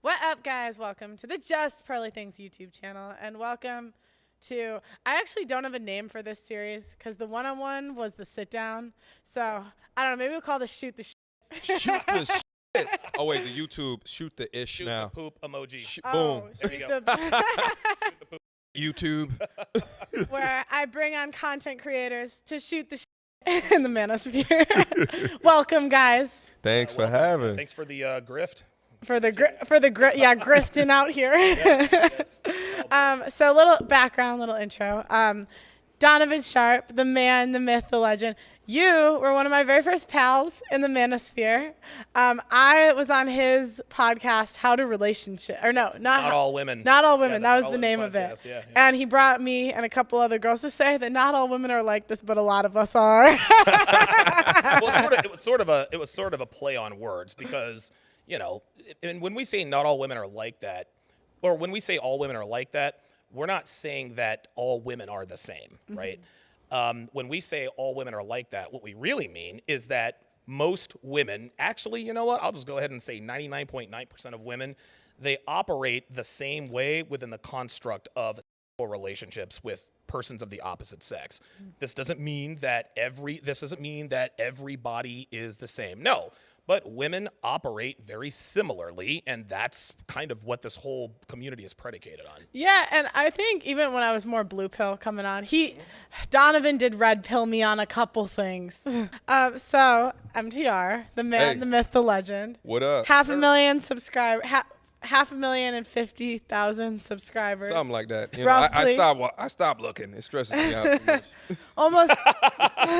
What up, guys? Welcome to the Just Pearly Things YouTube channel, and welcome to. I actually don't have a name for this series because the one-on-one was the sit-down. So I don't know. Maybe we'll call this shoot the. Shoot the shit. Oh wait, the YouTube shoot the ish Shoot now. the poop emoji. Boom. There you shoot go. YouTube. Where I bring on content creators to shoot the in the manosphere. Welcome, guys. Thanks for Welcome. having. Thanks for the grift. For the grifting out here. Yes. So little background, little intro. Donovan Sharp, the man, the myth, the legend. You were one of my very first pals in the manosphere. I was on his podcast, How to Relationship, or no, Not all women. Not all women. Yeah, that was All the Women name of podcast, it. yeah. And he brought me and a couple other girls to say that not all women are like this, but a lot of us are. Well, it was sort of a play on words because, you know, and when we say not all women are like that, or when we say all women are like that, we're not saying that all women are the same, right? When we say all women are like that, what we really mean is that most women, actually, you know what? I'll just go ahead and say 99.9% of women, they operate the same way within the construct of relationships with persons of the opposite sex. This doesn't mean that everybody is the same. No. But women operate very similarly, and that's kind of what this whole community is predicated on. Yeah, and I think even when I was more blue pill coming on, Donovan did red pill me on a couple things. So MTR, the man, Hey. the myth, the legend. What up? 500,000 subscribers. 550,000 subscribers. Something like that. You know, I Roughly. stopped looking. It stresses me out too much. Almost.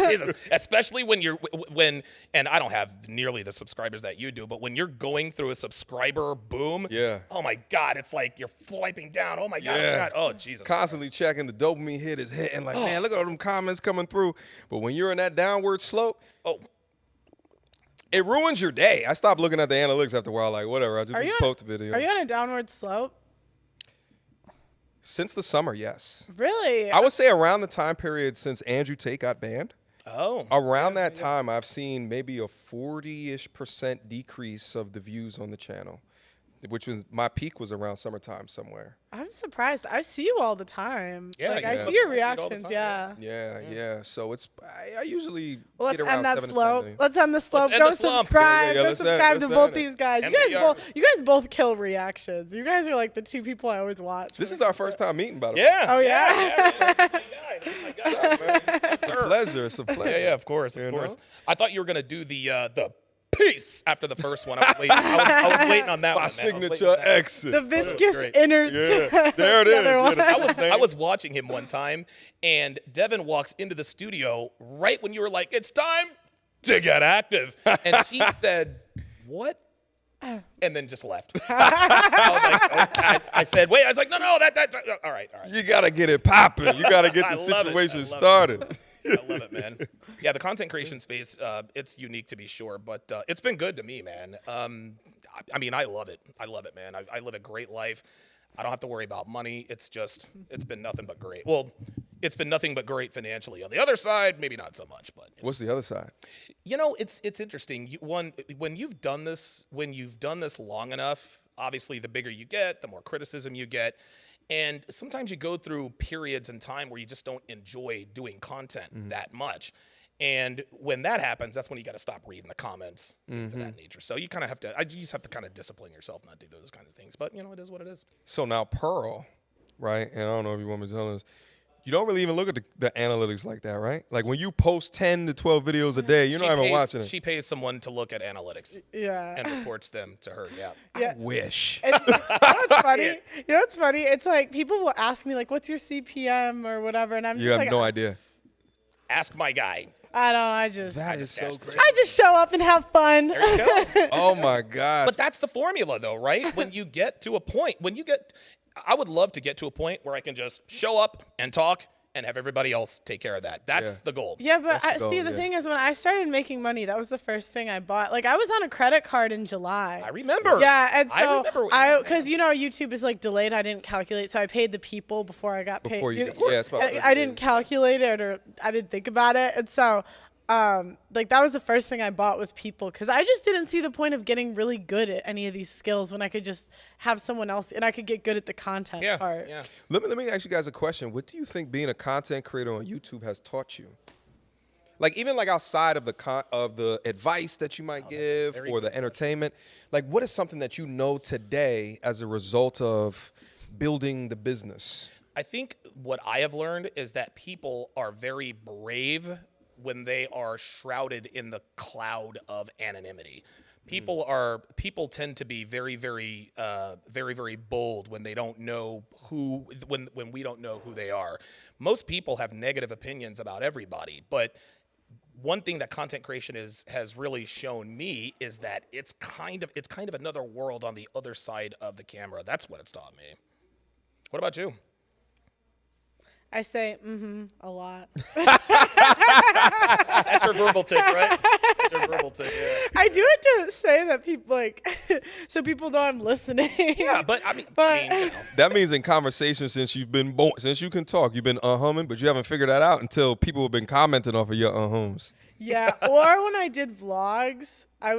Jesus. Especially when and I don't have nearly the subscribers that you do, but when you're going through a subscriber boom, Yeah. oh my God, it's like you're swiping down. Oh my God, oh my Yeah. God, oh Jesus. Constantly checking the dopamine hit is hitting. Like, man, look at all them comments coming through. But when you're in that downward slope, Oh, it ruins your day. I stopped looking at the analytics after a while. Like, whatever. I just post a video. Are you on a downward slope? Since the summer, yes. Really? I would say around the time period since Andrew Tate got banned. oh. Around that time, I've seen maybe a 40-ish% decrease of the views on the channel, which was my peak was around summertime somewhere. I'm surprised. I see you all the time. Yeah, like, yeah. I see your I see it all the reactions. time, Yeah. Yeah. So I usually Well, let's get around end that 7 to 10 slope. million. Let's end the slope. end Go the slump. subscribe. Yeah, Go let's end- subscribe to let's both end it. these guys. MTR. You guys both kill reactions. You guys are like the two people I always watch. This is our first time meeting, by the way. Yeah. Oh, yeah? Oh my God. It's a pleasure. It's a pleasure. Yeah, of course, of You course. know? I thought you were gonna do the peace after the first one. I was waiting. I was waiting on that My one. Man. I was waiting signature on that. exit. The viscous great. innards. Yeah, there it The is. other Yeah, one. the- I was watching him one time, and Devin walks into the studio right when you were like, "It's time to get active," and she said, "What?" And then just left. I was like, I said, "Wait." I was like, "No, that's all right, all right." You got to get it popping. You got to get I the love it. situation I love it. started. I love it, man. Yeah, the content creation space, it's unique to be sure, but it's been good to me, man. I mean, I love it. I love it, man. I live a great life. I don't have to worry about money. It's been nothing but great. Well, it's been nothing but great financially. On the other side, maybe not so much, but What's the other side? you know, it's interesting. When you've done this long enough, obviously the bigger you get, the more criticism you get. And sometimes you go through periods in time where you just don't enjoy doing content that much. And when that happens, that's when you got to stop reading the comments, things of that nature. So you kind of have to, you just have to kind of discipline yourself not to do those kinds of things. But, you know, it is what it is. So now Pearl, right? And I don't know if you want me to tell this. You don't really even look at the analytics like that, right? Like when you post 10 to 12 videos a day, you're not even watching it. She pays someone to look at analytics Yeah. and reports them to her. Yeah. Yeah. Wish. And you know what's funny? You know what's funny? It's like people will ask me like, "What's your CPM or whatever," and I'm You just have like, no idea. Ask my guy. I don't. I just That is just so asked. great. I just show up and have fun. There you go. Oh my gosh. But that's the formula, though, right? When you get to a point, I would love to get to a point where I can just show up and talk and have everybody else take care of that. That's Yeah. the goal. Yeah, but That's the see, goal, the yeah. thing is, when I started making money, that was the first thing I bought. Like, I was on a credit card in July. I remember. Yeah, and I so remember. because you know YouTube is like delayed. I didn't calculate, so I paid the people before I got paid. Before you know, get- yeah, it's about I didn't calculate it, or I didn't think about it, and so like that was the first thing I bought was people, because I just didn't see the point of getting really good at any of these skills when I could just have someone else and I could get good at the content part. Yeah. Let me ask you guys a question. What do you think being a content creator on YouTube has taught you? Like even like outside of the advice that you might give or the entertainment, like what is something that you know today as a result of building the business? I think what I have learned is that people are very brave when they are shrouded in the cloud of anonymity. People tend to be very, very, very, very bold when they don't know when we don't know who they are. Most people have negative opinions about everybody, but one thing that content creation has really shown me is that it's kind of another world on the other side of the camera. That's what it's taught me. What about you? I say a lot. That's your verbal tick, right? That's your verbal tick. Yeah. I do it to say that people like, so people know I'm listening. Yeah, but I mean, That means in conversation since you've been born, since you can talk, you've been humming, but you haven't figured that out until people have been commenting off of your hums. Yeah, or when I did vlogs, I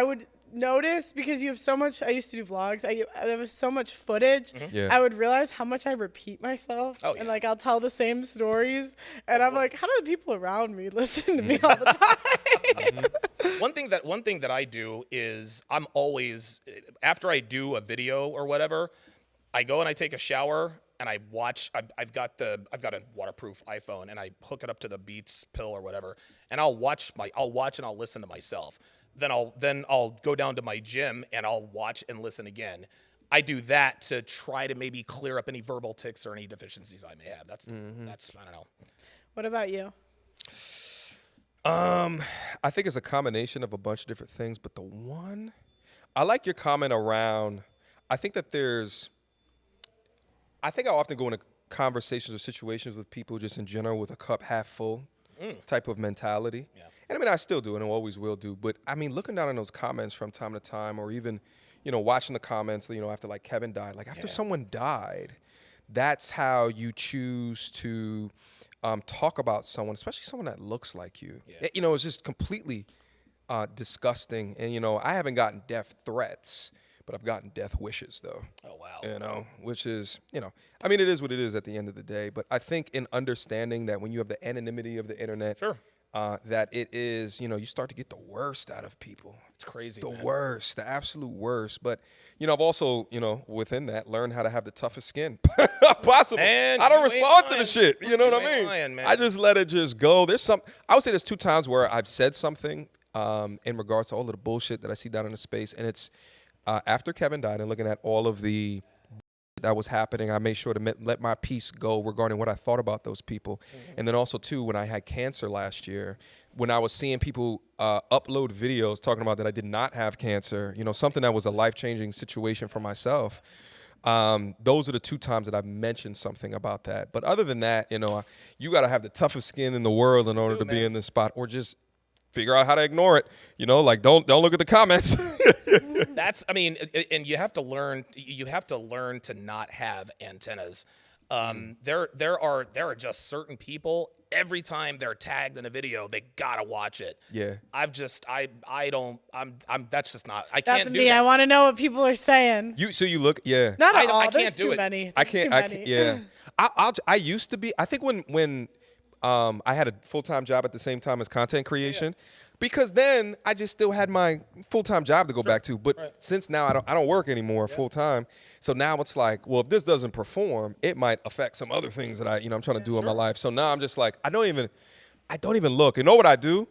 would notice, because you have so much, I used to do vlogs, there was so much footage, Yeah. I would realize how much I repeat myself, Oh, yeah. and like I'll tell the same stories, and I'm like, how do the people around me listen to me all the time? One thing that I do is I'm always, after I do a video or whatever, I go and I take a shower and I watch. I've got a waterproof iPhone and I hook it up to the Beats pill or whatever, and I'll watch and I'll listen to myself. Then I'll go down to my gym and I'll watch and listen again. I do that to try to maybe clear up any verbal tics or any deficiencies I may have. That's I don't know. What about you? I think it's a combination of a bunch of different things, but I like your comment around, I think I often go into conversations or situations with people just in general with a cup half full type of mentality. Yeah. And I mean, I still do and I always will do, but I mean, looking down on those comments from time to time, or even, watching the comments, after like Kevin died, like after someone died, that's how you choose to talk about someone, especially someone that looks like you. Yeah. It's just completely disgusting. And, I haven't gotten death threats, but I've gotten death wishes though. Oh, wow. Which is, I mean, it is what it is at the end of the day. But I think in understanding that when you have the anonymity of the internet, Sure. that it is, you start to get the worst out of people. It's crazy, The man. worst, the absolute worst. But, I've also, within that, learned how to have the toughest skin possible. Man, I don't you ain't respond to lying. the shit. You know what I You ain't mean? lying, man. I just let it just go. I would say there's 2 times where I've said something in regards to all of the bullshit that I see down in the space. And it's after Kevin died and looking at all of the that was happening, I made sure to let my piece go regarding what I thought about those people. And then also, too, when I had cancer last year, when I was seeing people upload videos talking about that I did not have cancer, something that was a life-changing situation for myself, those are the 2 times that I've mentioned something about that. But other than that, you got to have the toughest skin in the world in order to be in this spot, or just figure out how to ignore it. Like don't look at the comments. And you have to learn to not have antennas. There are just certain people, every time they're tagged in a video, they gotta watch it. Yeah. That's just not, I That's can't do me. that. I want to know what people are saying. So you look, yeah. Not I at all. can't There's do too it. many. I There's can't. too I many. can't. Yeah. I used to be. I think when I had a full-time job at the same time as content creation, because then I just still had my full-time job to go back to. But since now I don't work anymore full-time, so now it's like, well, if this doesn't perform, it might affect some other things that I'm trying to do in my life. So now I'm just like, I don't even look. You know what I do?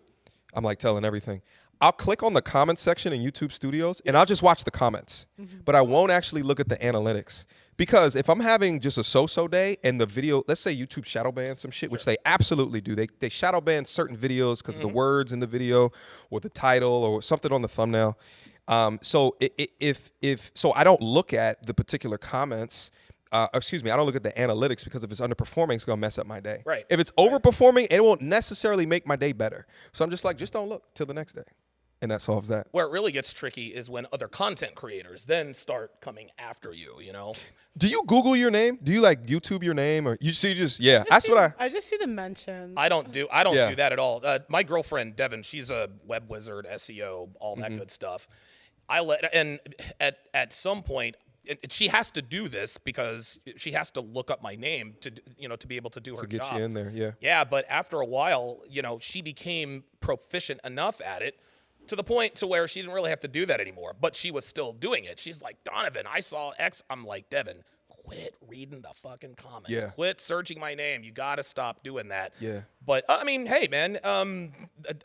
I'm like telling everything. I'll click on the comment section in YouTube Studios and I'll just watch the comments, but I won't actually look at the analytics. Because if I'm having just a so-so day and the video, let's say YouTube shadow ban some shit, which they absolutely do. They shadow ban certain videos because of the words in the video or the title or something on the thumbnail. So so I don't look at the particular comments. I don't look at the analytics, because if it's underperforming, it's gonna mess up my day. Right. If it's overperforming, it won't necessarily make my day better. So I'm just like, just don't look till the next day. and that solves that. Where it really gets tricky is when other content creators then start coming after you, you know? Do you Google your name? Do you like YouTube your name, or you see just I that's see- what I just see the mentions. I don't do Yeah. that at all. My girlfriend Devin, she's a web wizard, SEO, all that good stuff. And at some point, she has to do this because she has to look up my name to to be able to do her to get job. you in there. Yeah. Yeah, but after a while, she became proficient enough at it to the point to where she didn't really have to do that anymore, but she was still doing it. She's like, Donovan, I saw X. I'm like, Devin, quit reading the fucking comments. Yeah. Quit searching my name. You got to stop doing that. Yeah. But I mean, hey, man,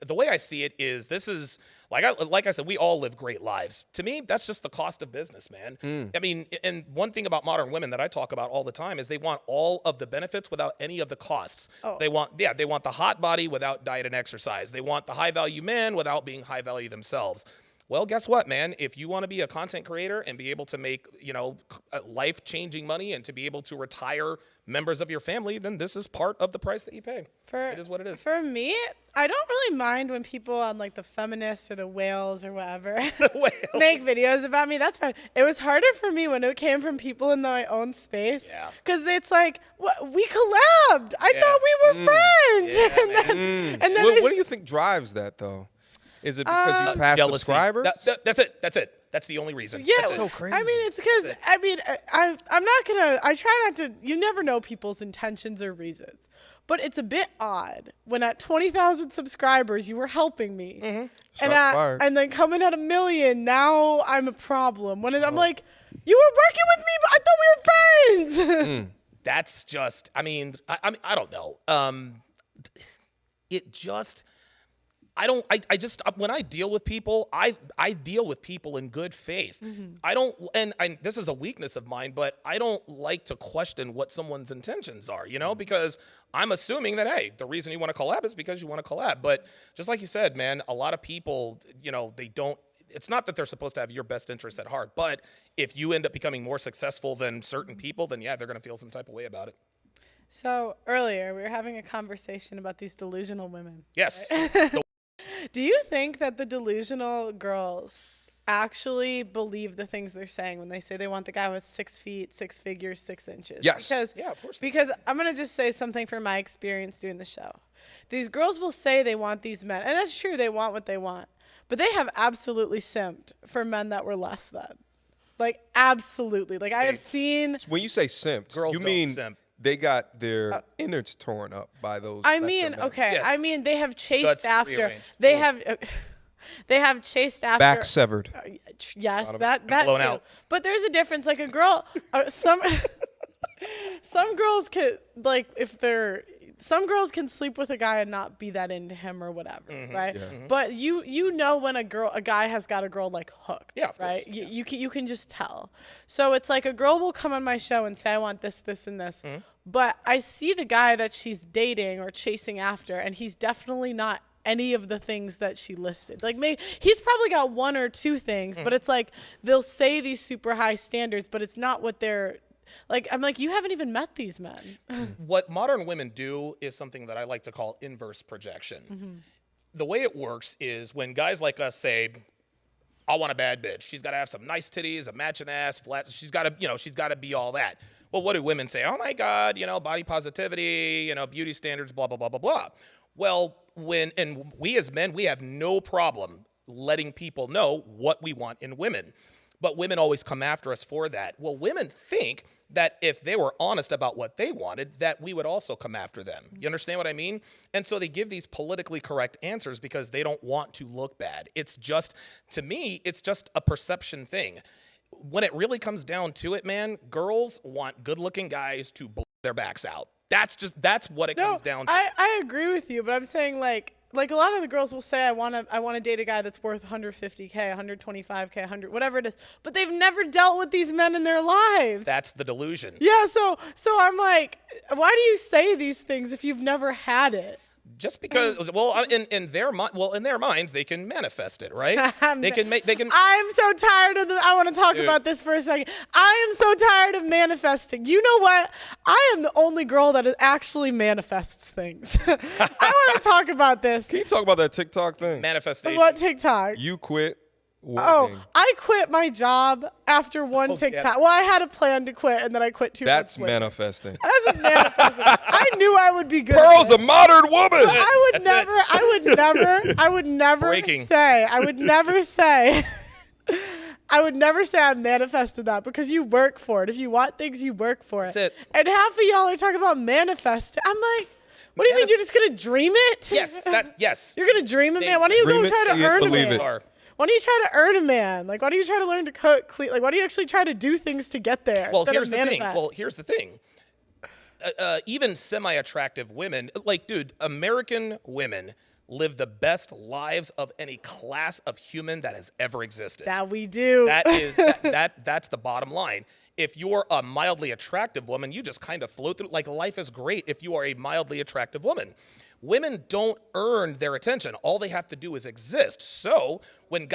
the way I see it is this is like I said, we all live great lives. To me, that's just the cost of business, man. I mean, and one thing about modern women that I talk about all the time is they want all of the benefits without any of the costs. Oh. They want the hot body without diet and exercise. They want the high value man without being high value themselves. Well, guess what, man? If you want to be a content creator and be able to make, life-changing money and to be able to retire members of your family, then this is part of the price that you pay. It is what it is. For me, I don't really mind when people on like the feminists or the whales or whatever make videos about me. That's fine. It was harder for me when it came from people in my own space. Yeah. Because it's like, we collabed. I thought we were friends. Yeah, and then What do you think drives that though? Is it because you pass Jealousy. subscribers? That's it. That's the only reason. Yeah, That's it. so crazy. I mean, it's because I'm not gonna. I try not to. You never know people's intentions or reasons, but it's a bit odd when at 20,000 subscribers you were helping me, Shots fired. and then coming at 1 million, now I'm a problem. When I'm like, you were working with me, but I thought we were friends. That's just. I mean, I don't know. It just. I just when I deal with people, I deal with people in good faith. I don't, and this is a weakness of mine, but I don't like to question what someone's intentions are, because I'm assuming that, hey, the reason you want to collab is because you want to collab. But just like you said, man, a lot of people, they don't. It's not that they're supposed to have your best interest at heart, but if you end up becoming more successful than certain people, then yeah, they're going to feel some type of way about it. So earlier we were having a conversation about these delusional women. Yes. Do you think that the delusional girls actually believe the things they're saying when they say they want the guy with 6 feet, 6 figures, 6 inches? Yes. Because, Yeah, of course. Because I'm going to just say something from my experience doing the show. These girls will say they want these men, and that's true, they want what they want. But they have absolutely simped for men that were less than. Like, absolutely. Like, I have seen... When you say simped, Girls you don't mean simp. they got their innards torn up by those. I lesser mean, men. okay. Yes. I mean, they have chased Guts after... rearranged. They have... They have chased after... Back severed. Yes, that blown too. out. But there's a difference. Like a girl, some girls can some girls can sleep with a guy and not be that into him or whatever, right? Yeah. But you know when a guy has got a girl like hooked, Yeah, of course. right? You can just tell. So it's like a girl will come on my show and say I want this, this, and this, but I see the guy that she's dating or chasing after, and he's definitely not any of the things that she listed. Like maybe he's probably got 1 or 2 things, but it's like they'll say these super high standards, but it's not what they're like. I'm like, you haven't even met these men. What modern women do is something that I like to call inverse projection. The way it works is when guys like us say, I want a bad bitch. She's got to have some nice titties, a matching ass, flat. She's got to be all that. Well, what do women say? Oh my God, body positivity, beauty standards, blah, blah, blah, blah, blah. Well, we as men, we have no problem letting people know what we want in women. But women always come after us for that. Well, women think that if they were honest about what they wanted, that we would also come after them. You understand what I mean? And so they give these politically correct answers because they don't want to look bad. It's just, to me, it's just a perception thing. When it really comes down to it, man, girls want good-looking guys to blow their backs out. That's what it comes down to. I agree with you, but I'm saying like a lot of the girls will say I want to date a guy that's worth 150K, 125K, 100, whatever it is, but they've never dealt with these men in their lives. That's the delusion. Yeah, so I'm like, why do you say these things if you've never had it? Just because, well, in their minds, they can manifest it, right? They can. I'm so tired of this. I want to talk about this for a second. I am so tired of manifesting. You know what? I am the only girl that actually manifests things. I want to talk about this. Can you talk about that TikTok thing? Manifestation. What TikTok? You quit working. Oh, I quit my job after one TikTok. Well, I had a plan to quit, and then I quit 2 months later. That's manifesting. That's manifesting. I knew I would be good. Pearl's a modern woman. I would never Breaking. say I would never say I manifested that, because you work for it. If you want things, you work for it. That's it. And half of y'all are talking about manifesting. I'm like, what do you mean you're just gonna dream it? Yes, yes. You're gonna dream it, man. Why don't you Dream go it, try see to it, earn a believe man? it. Why don't you try to earn a man? Like, why don't you try to learn to cook, clean? Like, why don't you actually try to do things to get there? Well, instead here's of the thing. manifest? Well, here's the thing. Even semi-attractive women, like, dude, American women live the best lives of any class of human that has ever existed. That we do. That's the bottom line. If you're a mildly attractive woman, you just kind of float through. Like, life is great if you are a mildly attractive woman. Women don't earn their attention. All they have to do is exist. So when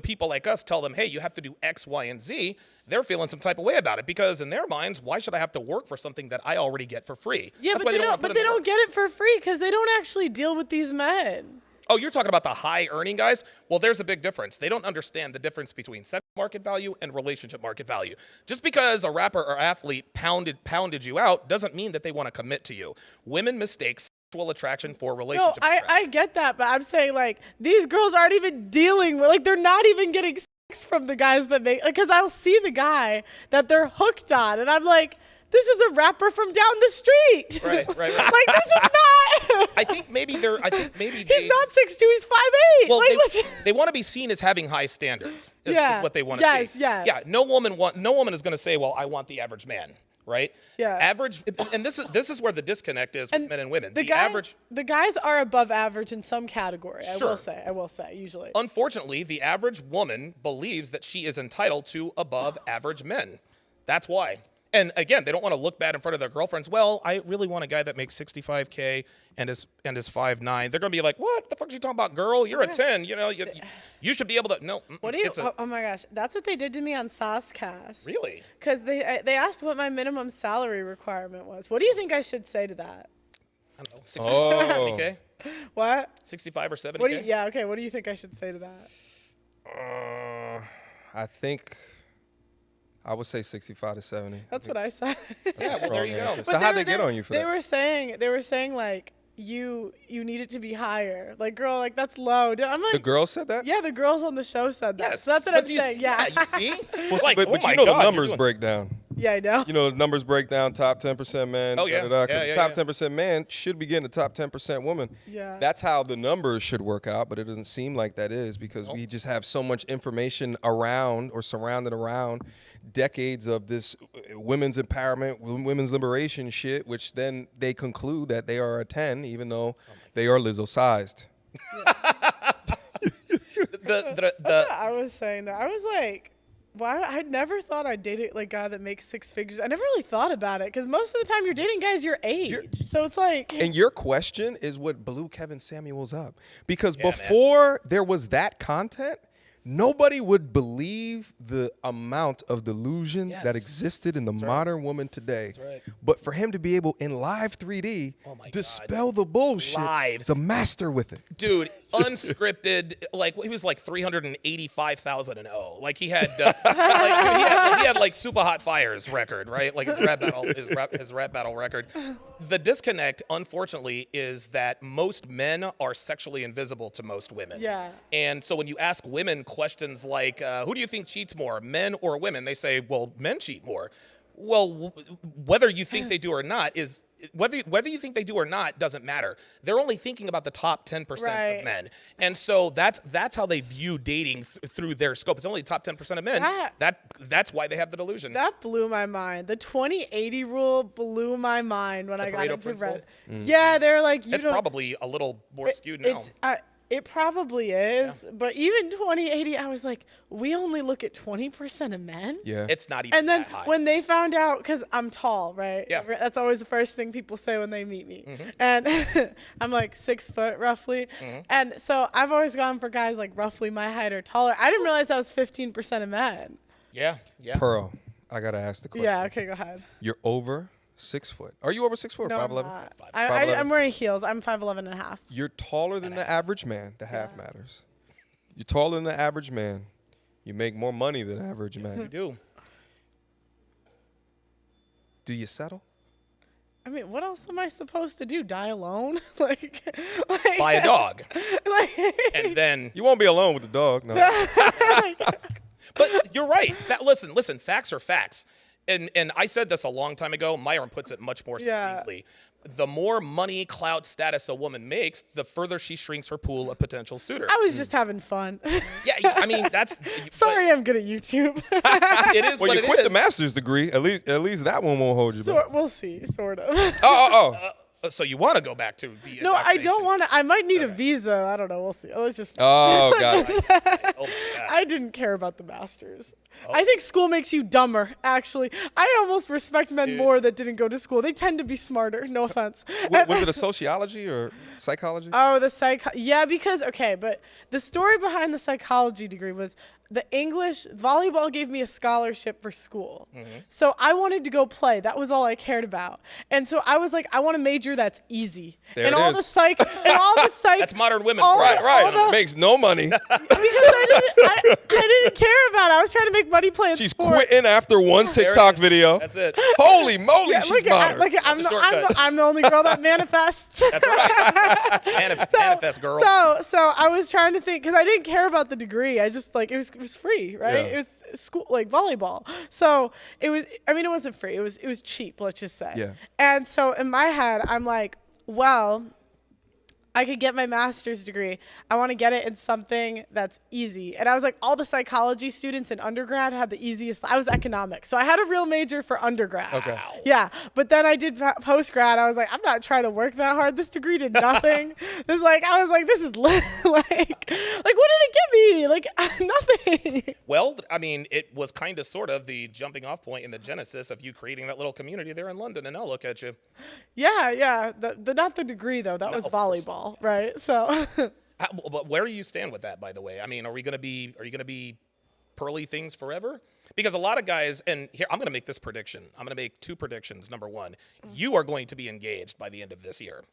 people like us tell them, hey, you have to do X, Y, and Z, they're feeling some type of way about it, because in their minds, why should I have to work for something that I already get for free? Yeah, That's but why they don't get it for free, because they don't actually deal with these men. Oh, you're talking about the high earning guys? Well, there's a big difference. They don't understand the difference between sex market value and relationship market value. Just because a rapper or athlete pounded you out doesn't mean that they want to commit to you. Women mistake sexual attraction for relationship attraction. I get that, but I'm saying, like, these girls aren't even dealing with, like, they're not even getting sex from the guys that make, like, because I'll see the guy that they're hooked on, and I'm like, this is a rapper from down the street. Right. Like, this is not. I think maybe he's not 6'2", he's 5'8". Well, Like, they want to be seen as having high standards. Is what they want to see. Yeah. No woman is going to say, well, I want the average man. Right? Yeah. Average, and this is where the disconnect is with men and women. The guys are above average in some category. Sure. I will say, usually. Unfortunately, the average woman believes that she is entitled to above average men. That's why. And again, they don't want to look bad in front of their girlfriends. Well, I really want a guy that makes $65K and is 5'9". They're gonna be like, "What the fuck are you talking about, girl? You're a 10. You know, you should be able to." No. What do you? Oh my gosh, that's what they did to me on Saucecast. Really? Because they asked what my minimum salary requirement was. What do you think I should say to that? I don't know. 70K. What? 65 or 70K. Yeah. Okay. What do you think I should say to that? I think I would say 65 to 70. That's what I said. Yeah. Well, there you go. So how'd they get on you for that? They were saying like you need it to be higher. Like, girl, like that's low. I'm like, The girl said that? yeah, the girls on the show said that. Yes. So that's what I'm saying. Yeah. You see? Well, Like, but oh my you know God, the you're numbers doing- break down. Yeah, I know. You know, the numbers break down, top 10% man. Oh, yeah. Because Yeah, the yeah, top yeah. 10% man should be getting the top 10% woman. Yeah. That's how the numbers should work out, but it doesn't seem like that is, because we just have so much information around or surrounded around decades of this women's empowerment, women's liberation shit, which then they conclude that they are a 10, even though they are Lizzo-sized. I was saying that. I was like, why? I never thought I'd date a guy that makes six figures. I never really thought about it, because most of the time you're dating guys your age. So it's like. And your question is what blew Kevin Samuels up. Because Yeah, before there was that content, nobody would believe the amount of delusion that Yes. existed in the modern woman today. That's right. But for him to be able, in live 3D, Oh my God. dispel the bullshit, Live. he's a master with it. Dude, unscripted, like he was like 385,000 and oh, like he had, he had like Super Hot Fires record, right? Like his rap battle record. The disconnect, unfortunately, is that most men are sexually invisible to most women. Yeah. And so when you ask women questions like, who do you think cheats more, men or women? They say, well, men cheat more. Well, whether you think they do or not is whether you think they do or not doesn't matter. They're only thinking about the top 10% of men, and so that's how they view dating through their scope. It's only the top 10% of men. That's why they have the delusion. That blew my mind. The 20/80 rule blew my mind when I got Pareto into principle? Red. Yeah, they're like, It's probably a little more skewed now. It probably is, but even 2080, I was like, we only look at 20% of men. Yeah. It's not even And then that high. when they found out, because I'm tall, right? Yeah. That's always the first thing people say when they meet me. And I'm like 6 foot roughly. And so I've always gone for guys like roughly my height or taller. I didn't realize that was 15% of men. Yeah. Pearl, I gotta ask the question. Yeah, okay, go ahead. You're over 6 foot. Are you over 6 foot or No, I'm 5'11"? not. 5'11"? I'm wearing heels. I'm 5'11" and a half. You're taller than the average man. The half matters. You're taller than the average man. You make more money than the average You man. do. Do you settle? I mean, what else am I supposed to do? Die alone? like Buy a dog. like, And then, You won't be alone with the dog. No. but you're right. Listen, facts are facts. And I said this a long time ago. Myron puts it much more Yeah. succinctly. The more money, clout, status a woman makes, the further she shrinks her pool of potential suitors. I was just having fun. Yeah, I mean, that's... Sorry, I'm good at YouTube. It is Well, what you it quit is. the master's degree. At least that one won't hold you back. We'll see, sort of. So you want to go back to the No, I don't indoctrination. want to. I might need a visa. I don't know. We'll see. Let's just. Oh, got it. Oh, my God. I didn't care about the masters. Oh. I think school makes you dumber, actually. I almost respect men more that didn't go to school. They tend to be smarter. No offense. Was it a sociology or psychology? Oh, yeah, because, okay, but the story behind the psychology degree was the English volleyball gave me a scholarship for school. So I wanted to go play. That was all I cared about. And so I was like, I want a major that's easy. There and it all is. the psych That's modern women. all Right, the- Right. all the- Makes no money. because I didn't care about it. I was trying to make money playing She's sports. quitting after one There it TikTok is. video. That's it. Holy moly, Yeah, she's look modern. at I'm the the, shortcut. I'm the only girl that manifests. That's right. Manifest, girl. So I was trying to think because I didn't care about the degree. I just like it was free, right? Yeah. It was school like volleyball. So it was. I mean, it wasn't free. It was cheap. Let's just say. Yeah. And so in my head, I'm like, well, I could get my master's degree. I want to get it in something that's easy. And I was like, all the psychology students in undergrad had the easiest. I was economics. So I had a real major for undergrad. Okay. Yeah. But then I did post grad. I was like, I'm not trying to work that hard. This degree did nothing. I was like, this is like what did it give me? Like nothing. Well, I mean, it was kind of sort of the jumping off point in the genesis of you creating that little community there in London, and now look at you. Yeah. The not the degree though. That was of course volleyball, right? So But where do you stand with that, by the way? I mean, are you going to be pearly things forever? Because a lot of guys, and here, I'm going to make this prediction. I'm going to make two predictions. Number one, you are going to be engaged by the end of this year.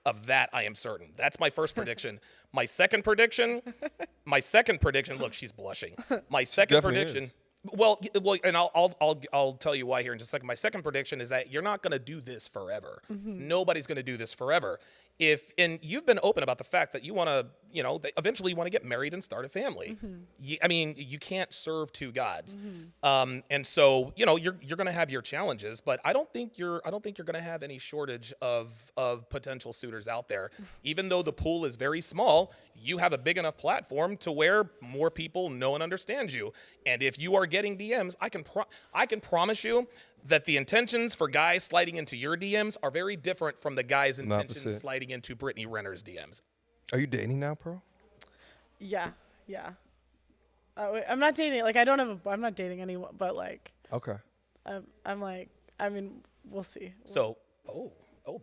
Of that, I am certain. That's my first prediction. My second prediction, look, she's blushing. My second definitely prediction, is. well, and I'll tell you why here in just a second. My second prediction is that you're not going to do this forever. Nobody's going to do this forever. And you've been open about the fact that you want to, eventually you want to get married and start a family. I mean, you can't serve two gods. And so, you're going to have your challenges, but I don't think you're going to have any shortage of potential suitors out there. Even though the pool is very small, you have a big enough platform to where more people know and understand you. And if you are getting DMs, I can promise you that the intentions for guys sliding into your DMs are very different from the guys' intentions opposite. sliding into Brittany Renner's DMs. Are you dating now, Pearl? yeah. I'm not dating. Like I'm not dating anyone. But like Okay. I'm like. I mean, we'll see. So,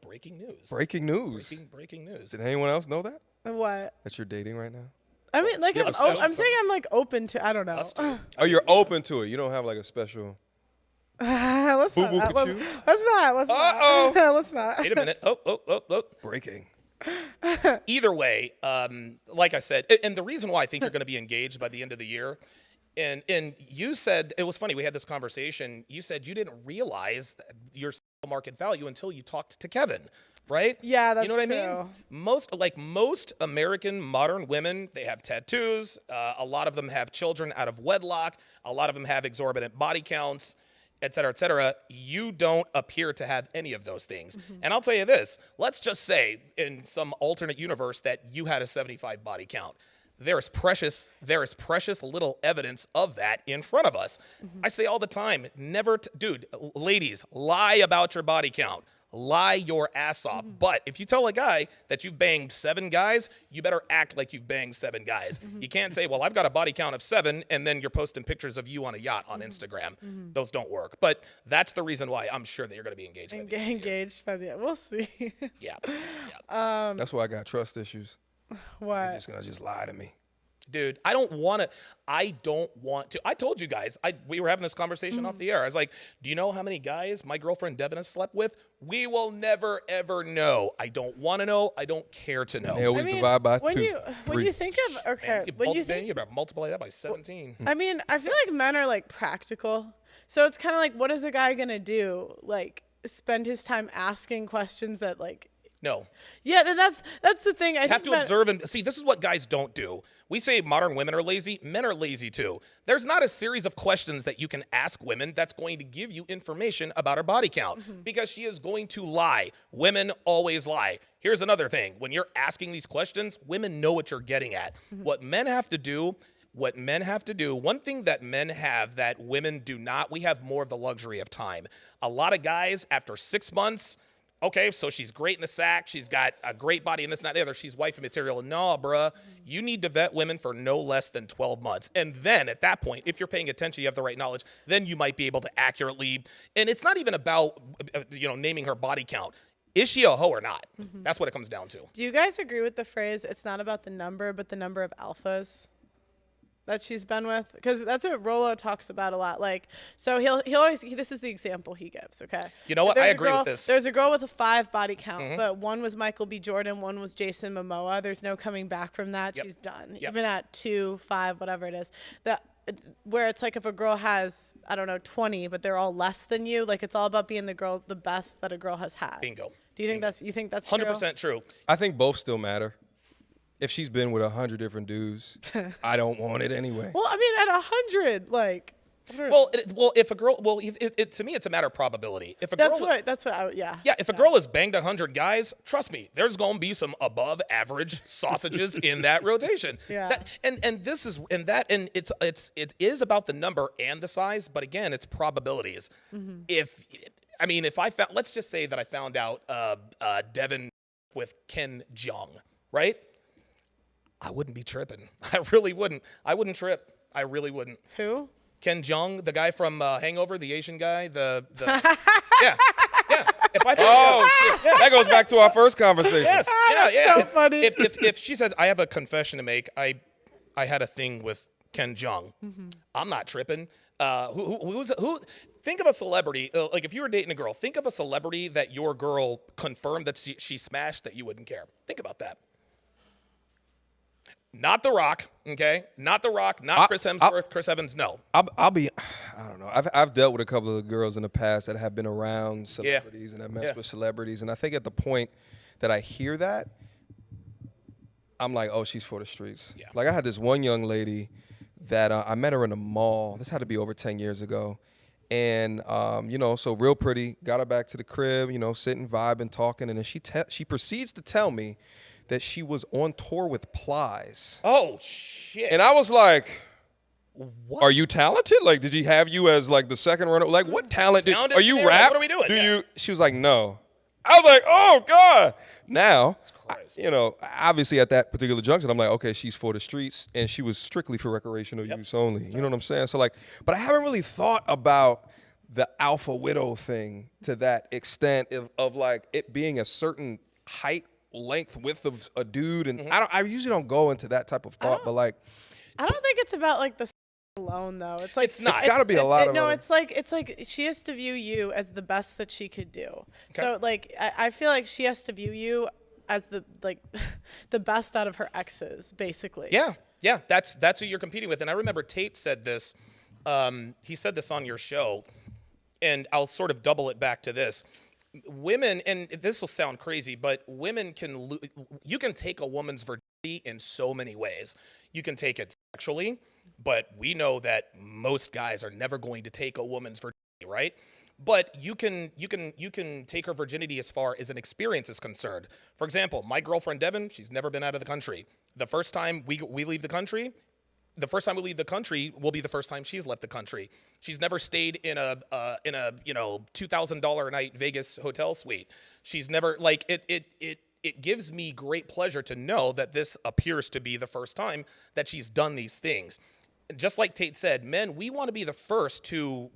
breaking news. Breaking news. Breaking news. Did anyone else know that? What? That you're dating right now? I mean, like Yeah, I'm us too. I'm saying I'm like open to. I don't know. Us too. Oh, you're open to it. You don't have like a special. Let's not. Boo-boo Let's Kachu? not. Let's Uh-oh. not. Let's not. Wait a minute. Oh. Breaking. Either way, like I said, and the reason why I think you're going to be engaged by the end of the year, and you said, it was funny, we had this conversation, you said you didn't realize your market value until you talked to Kevin, right? Yeah, that's You know what I true. mean? Most American modern women, they have tattoos. A lot of them have children out of wedlock. A lot of them have exorbitant body counts, et cetera, et cetera. You don't appear to have any of those things. And I'll tell you this, let's just say in some alternate universe that you had a 75 body count. There is precious little evidence of that in front of us. I say all the time, dude, ladies, lie about your body count. lie your ass off. But if you tell a guy that you've banged 7 guys, you better act like you've banged 7 guys. You can't say, well, I've got a body count of 7, and then you're posting pictures of you on a yacht on Instagram. Those don't work. But that's the reason why I'm sure that you're going to be engaged. Engaged by the we'll see. Yeah. That's why I got trust issues. What? They're just gonna lie to me. Dude, I don't want to. I told you guys, we were having this conversation off the air. I was like, do you know how many guys my girlfriend Devin has slept with? We will never, ever know. I don't want to know. I don't care to know. They always divide by when 2. When you think of, You better multiply that by 17. I mean, I feel like men are like practical. So it's kind of like, what is a guy going to do? Like spend his time asking questions that like, No. yeah, that's the thing. I have to observe and see. This is what guys don't do. We say modern women are lazy. Men are lazy too. There's not a series of questions that you can ask women that's going to give you information about her body count because she is going to lie. Women always lie. Here's another thing. When you're asking these questions, women know what you're getting at. What men have to do, one thing that men have that women do not, we have more of the luxury of time. A lot of guys, after 6 months, okay, so she's great in the sack. She's got a great body and this, not the other. She's wifey material. No, bruh. You need to vet women for no less than 12 months. And then at that point, if you're paying attention, you have the right knowledge, then you might be able to accurately, and it's not even about, naming her body count. Is she a hoe or not? That's what it comes down to. Do you guys agree with the phrase, it's not about the number, but the number of alphas that she's been with? Because that's what Rolo talks about a lot. Like, so he'll always, this is the example he gives, okay? You know what? I agree with this. There's a girl with a 5 body count, but one was Michael B. Jordan, one was Jason Momoa. There's no coming back from that. Yep. She's done. Yep. Even at 2, 5, whatever it is. Where it's like if a girl has, I don't know, 20, but they're all less than you, like it's all about being the best that a girl has had. Bingo. Do you think that's 100% true? I think both still matter. If she's been with 100 different dudes, I don't want it anyway. Well, I mean, at 100, like. Well, if a girl, to me, it's a matter of probability. If a girl, yeah. Yeah, if a girl has banged 100 guys, trust me, there's going to be some above average sausages in that rotation. Yeah. It is about the number and the size, but again, it's probabilities. Let's just say that I found out Devin with Ken Jeong, right? I wouldn't be tripping. I really wouldn't. I wouldn't trip. I really wouldn't. Who? Ken Jeong, the guy from Hangover, the Asian guy, yeah. If I shit. That goes back to our first conversation. Yes. So funny. If she said, I have a confession to make, I had a thing with Ken Jeong. I'm not tripping. Who? Think of a celebrity. Like if you were dating a girl, think of a celebrity that your girl confirmed that she smashed that you wouldn't care. Think about that. Not The Rock, okay? Not The Rock, not Chris Hemsworth, Chris Evans, no. I don't know. I've dealt with a couple of girls in the past that have been around celebrities and have messed with celebrities. And I think at the point that I hear that, I'm like, oh, she's for the streets. Yeah. Like I had this one young lady that I met her in a mall. This had to be over 10 years ago. And, so real pretty, got her back to the crib, sitting, vibing, talking. And then she proceeds to tell me that she was on tour with Plies. Oh, shit. And I was like, what? Are you talented? Like, did he have you as like the second runner? Like, what talent are you there? rap? What are we doing? She was like, no. I was like, oh God. Now, obviously at that particular junction, I'm like, okay, she's for the streets, and she was strictly for recreational use only. You know what I'm saying? So like, but I haven't really thought about the alpha widow thing to that extent of like it being a certain height, length, width of a dude, and I usually don't go into that type of thought, but like, I don't think it's about like the alone though. It's like it's not. It's got to be a lot of. No, it's like she has to view you as the best that she could do. Okay. So like I feel like she has to view you as the best out of her exes, basically. Yeah. That's who you're competing with. And I remember Tate said this. He said this on your show, and I'll sort of double it back to this. Women, and this will sound crazy, but women you can take a woman's virginity in so many ways. You can take it sexually, but we know that most guys are never going to take a woman's virginity, right? But you can take her virginity as far as an experience is concerned. For example, my girlfriend Devin, she's never been out of the country. The first time we leave the country, the first time we leave the country will be the first time she's left the country. She's never stayed in a $2,000 a night Vegas hotel suite. She's never like it gives me great pleasure to know that this appears to be the first time that she's done these things. Just like Tate said, men, we want to be the first to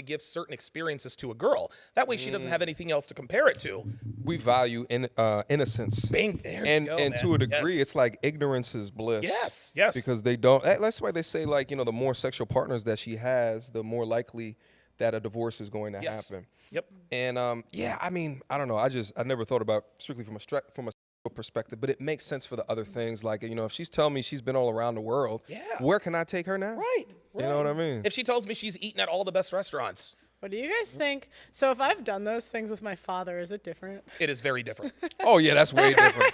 give certain experiences to a girl. That way she doesn't have anything else to compare it to. We value innocence. Bang, there and you go, and man. to a degree, Yes. it's like ignorance is bliss. Yes. Because they don't. That's why they say, like, the more sexual partners that she has, the more likely that a divorce is going to happen. Yep. And yeah, I mean, I don't know. I never thought about strictly from a perspective, but it makes sense for the other things. Like, if she's telling me she's been all around the world, where can I take her now? Right. You know what I mean? If she tells me she's eaten at all the best restaurants, What do you guys think? So if I've done those things with my father, is it different? it is very different. Oh yeah, that's way different.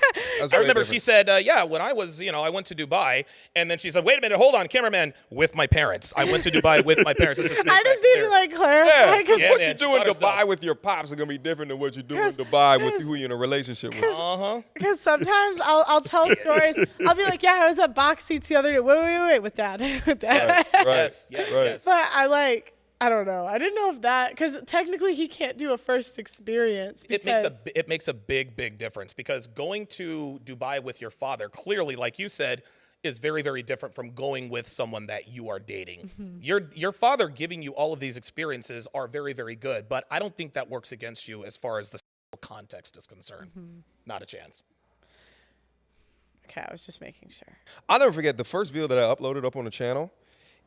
I remember she said, when I was, I went to Dubai, and then she said, wait a minute, hold on, cameraman, with my parents. I went to Dubai with my parents. I just need to like clarify. Yeah, 'cause what man, you do she in got herself. Dubai with your pops is gonna be different than what you do in Dubai with who you're in a relationship with. Because sometimes I'll tell stories. I'll be like, yeah, I was at box seats the other day. Wait, with dad. with dad. Yes. But I don't know. I didn't know if that, because technically he can't do a first experience. It makes a big difference, because going to Dubai with your father, clearly, like you said, is very, very different from going with someone that you are dating. Your father giving you all of these experiences are very, very good, but I don't think that works against you as far as the context is concerned. Not a chance. Okay, I was just making sure. I'll never forget the first video that I uploaded up on the channel.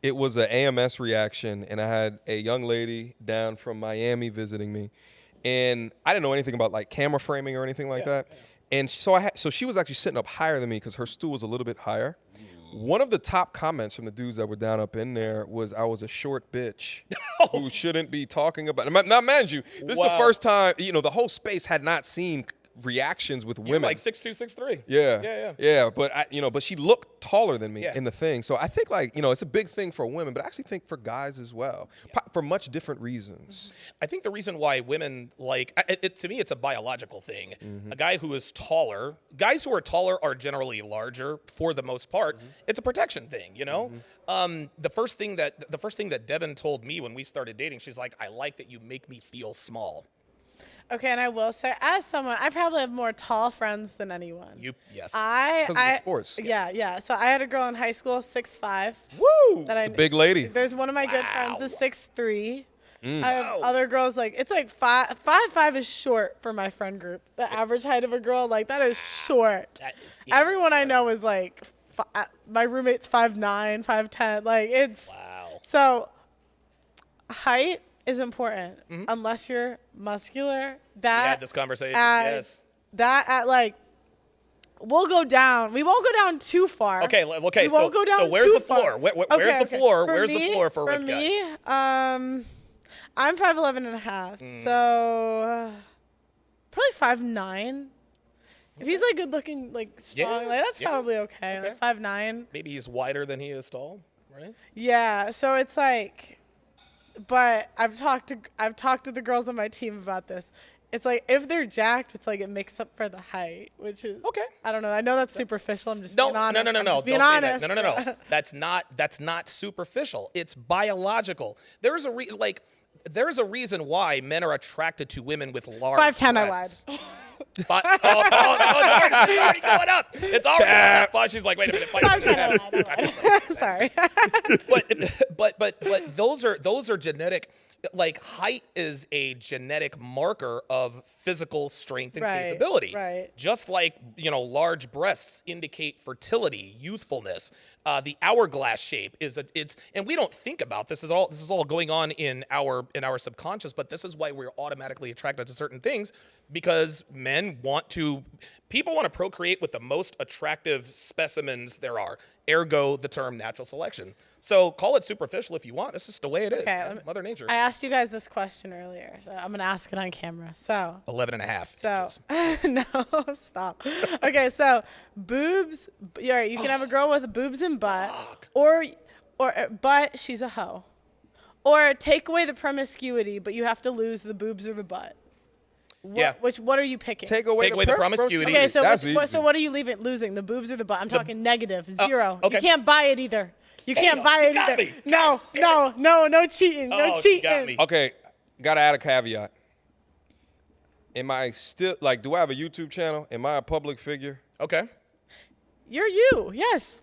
It was an AMS reaction, and I had a young lady down from Miami visiting me, and I didn't know anything about like camera framing or anything like that. And so she was actually sitting up higher than me because her stool was a little bit higher. One of the top comments from the dudes that were down up in there was, I was a short bitch who shouldn't be talking about. Now, mind you, this is the first time, the whole space had not seen reactions with women. Like 6'2", 6'3". Yeah. But she looked taller than me in the thing. So I think it's a big thing for women, but I actually think for guys as well, for much different reasons. I think the reason why women to me, it's a biological thing. A guy who is taller, guys who are taller are generally larger for the most part. It's a protection thing, The first thing that Devin told me when we started dating, she's like, I like that you make me feel small. Okay, and I will say, as someone, I probably have more tall friends than anyone. Yes. Because of the sports. Yeah. So I had a girl in high school, 6'5". Woo! That I Big lady. There's one of my good friends is 6'3". I have other girls it's like 5'5" is short for my friend group. The average height of a girl, that is short. That is, Everyone I know is my roommate's 5'9", 5'10". It's so height is important unless you're muscular. we had this conversation. Yes. We'll go down. We won't go down too far. Okay. We won't go down so where's too the floor? far. Where's the floor? Where's the floor for a For ripped me, guy? I'm 5'11" and a half. So probably 5'9". If he's good looking, strong, that's probably okay. Okay. 5'9". Maybe he's wider than he is tall, right? Yeah. So it's but I've talked to the girls on my team about this. It's if they're jacked, it's it makes up for the height, which is okay. I don't know. I know that's superficial. I'm just being honest. No. I'm just being Don't say honest. that. No. That's not superficial. It's biological. There's a reason why men are attracted to women with large 5'10", breasts. It's already going up. It's already going up. But she's like, wait a minute. 5'10". Sorry. But those are genetic. Height is a genetic marker of physical strength and capability. Right. Just like, large breasts indicate fertility, youthfulness. The hourglass shape and we don't think about this. This is all going on in our subconscious, but this is why we're automatically attracted to certain things, because people want to procreate with the most attractive specimens there are. Ergo, the term natural selection. So call it superficial if you want. It's just the way it is. Okay, Mother Nature. I asked you guys this question earlier, so I'm gonna ask it on camera. So 11 and a half So inches. no, stop. Okay, so boobs. You're right. You can have a girl with boobs and butt, or but she's a hoe, or take away the promiscuity, but you have to lose the boobs or the butt. What are you picking? Take away the promiscuity. Okay, so That's what are you losing? The boobs or the butt? I'm talking negative, 0. okay. You can't buy it either. You can't buy it got either. me. No cheating. No Oh, cheating. you got me. Okay, gotta add a caveat. Am I still like? Do I have a YouTube channel? Am I a public figure? Okay. You're you. Yes.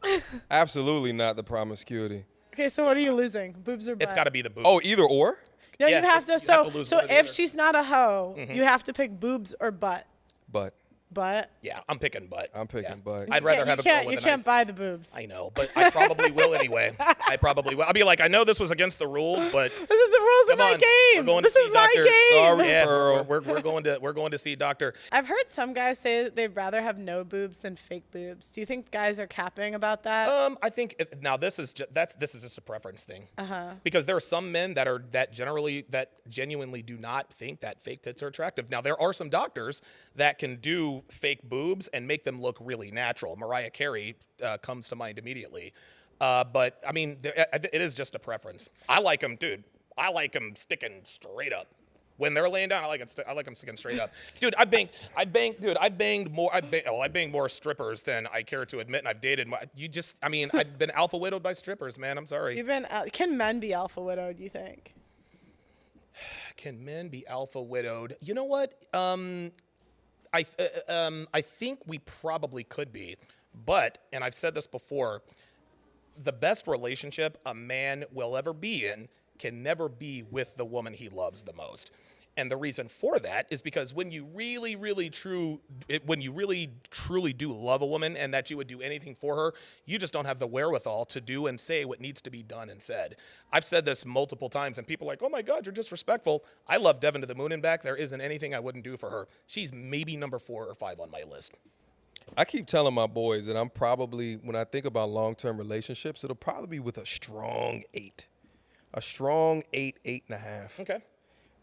Absolutely not the promiscuity. Okay, so what are you losing? Boobs or butt? It's got to be the boobs. Oh, either or. No, Yeah, you have to. you So, have to lose so one or the if other. she's not a hoe, you have to pick boobs or butt. But Butt. Yeah, I'm picking butt. I'm picking butt. I'd rather have a girl with You a can't nice. buy the boobs. I know, but I probably will anyway. I probably will. I'll be like, I know this was against the rules, but This is the rules of come my on, game. we're going This to is see my Dr. game. Sorry. yeah, Pearl. we're going to see Doctor. I've heard some guys say that they'd rather have no boobs than fake boobs. Do you think guys are capping about that? I think now this is just a preference thing. Because there are some men that genuinely do not think that fake tits are attractive. Now there are some doctors that can do fake boobs and make them look really natural. Mariah Carey comes to mind immediately. But I mean, it is just a preference. I like them, dude. I like them sticking straight up. When they're laying down, I like them sticking straight up. Dude, I banged more strippers than I care to admit, and I've dated. I've been alpha widowed by strippers, man. I'm sorry. Can men be alpha widowed, do you think? Can men be alpha widowed? You know what? I think we probably could be, but, and I've said this before, the best relationship a man will ever be in can never be with the woman he loves the most. And the reason for that is because when you really truly do love a woman and that you would do anything for her, you just don't have the wherewithal to do and say what needs to be done and said. I've said this multiple times and people are like, oh my God, you're disrespectful. I love Devin to the moon and back. There isn't anything I wouldn't do for her. She's maybe number 4 or 5 on my list. I keep telling my boys that I'm probably, when I think about long-term relationships, it'll probably be with a strong 8. A strong 8, 8.5. Okay.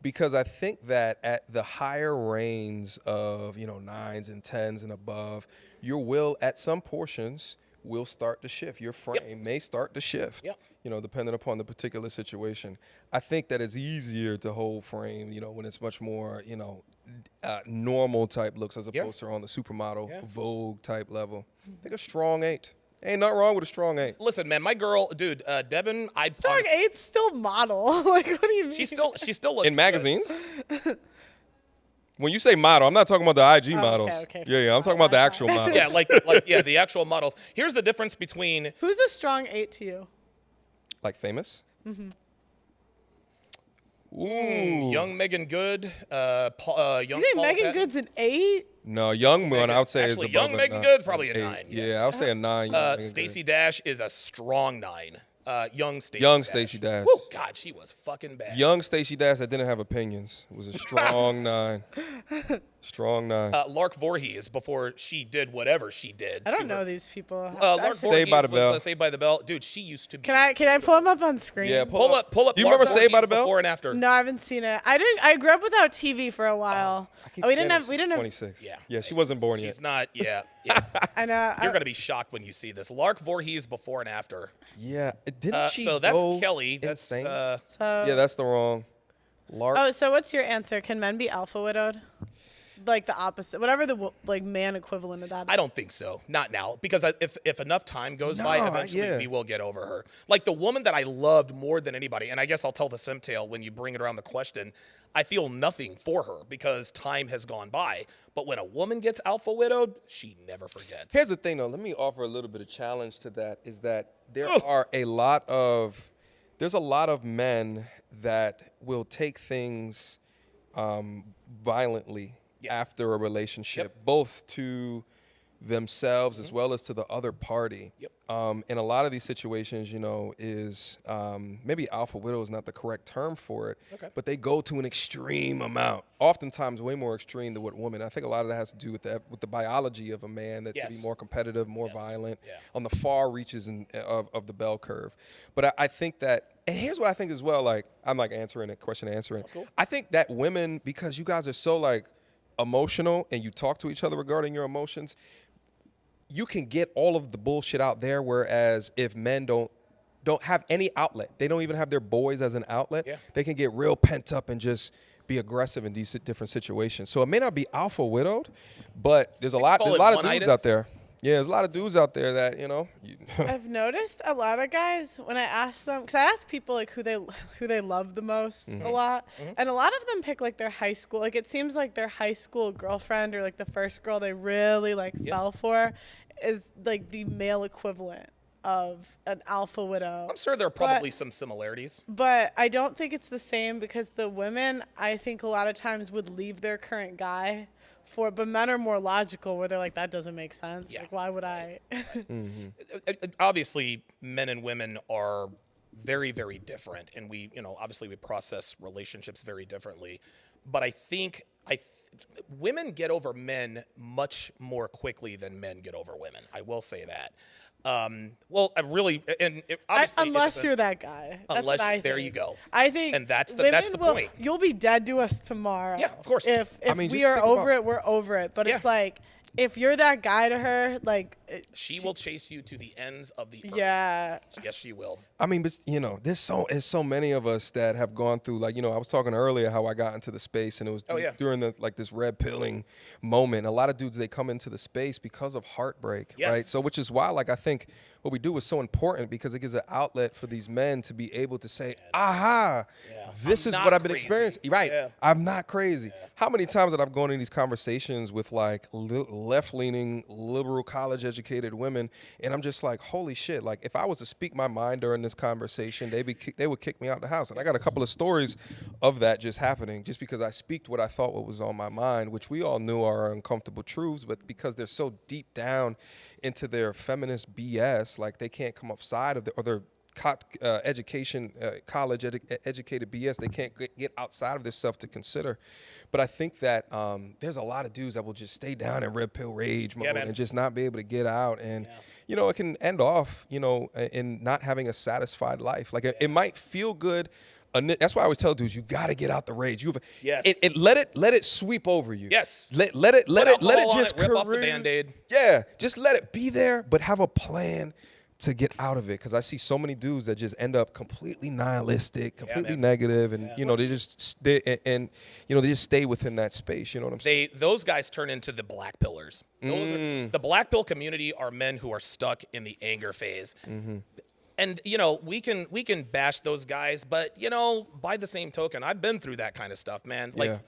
Because I think that at the higher range of, 9s and 10s and above, your will at some portions will start to shift. Your frame may start to shift, depending upon the particular situation. I think that it's easier to hold frame, when it's much more, normal type looks as opposed to on the supermodel, Vogue type level. I think a strong 8. Ain't nothing wrong with a strong 8. Listen, man, my girl, dude, Devin, Strong 8's still model. Like, what do you mean? She still looks in magazines. When you say model, I'm not talking about the IG models. Okay. Yeah, I'm talking about the actual models. Yeah, the actual models. Here's the difference between Who's a strong 8 to you? Like famous. young Megan Good, young You think Paul Megan Patton. Good's an 8? No, young one I would say Actually, is young above Megan a Good's probably a 8. 9, Yeah, I would say a 9. young Megan Stacey Good. Dash is a strong 9. Young Stacey Young Dash. Stacey Dash. Woo, God, she was fucking bad. Young Stacey Dash that didn't have opinions was a strong 9. Strong 9. Lark Voorhees before she did whatever she did. I don't know these people. Lark Actually- Voorhees Saved by the Bell. was Saved by the Bell. Dude, she used to be. Can I pull them up on screen? Yeah, Pull up. Do you Lark remember Saved by the Voorhees Bell? Before and after. No, I haven't seen it. I grew up without TV for a while. We didn't have 26. Yeah. Yeah, she wasn't born yet. She's not. Yeah. I know. You're gonna be shocked when you see this. Lark Voorhees before and after. Yeah, didn't she So that's go Kelly. That's insane? So, Yeah, that's the wrong. Lark. Oh, so what's your answer? Can men be alpha widowed? Like the opposite, whatever the man equivalent of that. I don't think so. Not now, because if enough time goes by, No, eventually yeah. we will get over her. Like the woman that I loved more than anybody, and I guess I'll tell the sim tale when you bring it around the question. I feel nothing for her because time has gone by. But when a woman gets alpha widowed, she never forgets. Here's the thing, though. Let me offer a little bit of challenge to that. Is that there are a lot of men that will take things violently after a relationship, both to themselves as well as to the other party. In a lot of these situations, is maybe alpha widow is not the correct term for it, but they go to an extreme amount, oftentimes way more extreme than what women. I think a lot of that has to do with the biology of a man that can be more competitive, more violent, on the far reaches of the bell curve. But I think that, and here's what I think as well, like I'm like answering a question, answering. That's cool. I think that women, because you guys are so like emotional and you talk to each other regarding your emotions, you can get all of the bullshit out there, whereas if men don't have any outlet, they don't even have their boys as an outlet, they can get real pent up and just be aggressive in these different situations. So it may not be alpha widowed, but there's a lot call of it dudes one-itis. out there. Yeah, there's a lot of dudes out there that, you know. I've noticed a lot of guys when I ask them, because I ask people like who they love the most a lot, and a lot of them pick like their high school. Like it seems like their high school girlfriend or like the first girl they really like fell for is like the male equivalent of an alpha widow. I'm sure there are probably some similarities. But I don't think it's the same because the women, I think a lot of times would leave their current guy for, but men are more logical where they're like, that doesn't make sense. Yeah. Like, why would I? Obviously, men and women are very, very different, and we, obviously we process relationships very differently. But I think women get over men much more quickly than men get over women. I will say that. Well, I really, and it, obviously, Unless you're that guy. That's Unless what I there think. you go. I think, And that's the women point. You'll be dead to us tomorrow. Yeah, of course. If I mean, we just are think over about- it, we're over it. But Yeah. it's like, if you're that guy to her, like, She will chase you to the ends of the earth. yeah. Yes, she will. I mean, but there's so many of us that have gone through, like, I was talking earlier how I got into the space, and it was during this red pilling moment. A lot of dudes, they come into the space because of heartbreak, right? Yes. So which is why, like, I think what we do is so important because it gives an outlet for these men to be able to say, aha, this I'm is not what I've been crazy. experiencing. Right. Yeah. I'm not crazy. How many times that I've gone in these conversations with like left-leaning, liberal, college-educated women, and I'm just like, holy shit! Like, if I was to speak my mind during this conversation, they would kick me out the house. And I got a couple of stories of that just happening, just because I speaked what I thought what was on my mind, which we all knew are uncomfortable truths, but because they're so deep down into their feminist BS, like they can't come outside of their college educated BS. They can't get outside of themselves to consider. But I think that there's a lot of dudes that will just stay down in red pill rage mode and just not be able to get out. And, it can end off, in not having a satisfied life. Like it might feel good. That's why I always tell dudes, you got to get out the rage. Yes. Let it sweep over you. Yes. Let it just rip off the careen. Band-Aid. Yeah, just let it be there, but have a plan to get out of it. Because I see so many dudes that just end up completely nihilistic, completely negative, and they just stay within that space. You know what I'm saying? Those guys turn into the black pillars. The black pill community are men who are stuck in the anger phase. And we can bash those guys, but by the same token, I've been through that kind of stuff, man. Like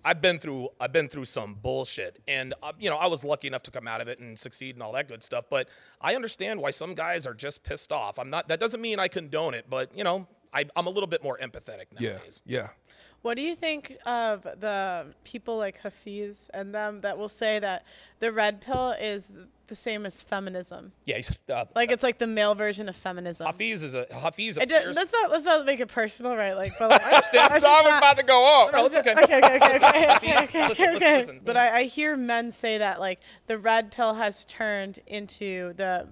I've been through some bullshit, and I was lucky enough to come out of it and succeed and all that good stuff. But I understand why some guys are just pissed off. That doesn't mean I condone it, but I'm a little bit more empathetic nowadays. Yeah. What do you think of the people like Hafiz and them that will say that the red pill is the same as feminism? Yeah, he's, Like it's like the male version of feminism. Hafiz appears. Let's not make it personal, right? Like, but like, I understand. that's So I just was not- about to go off. No, it's okay. Okay. Listen. But I hear men say that like the red pill has turned into the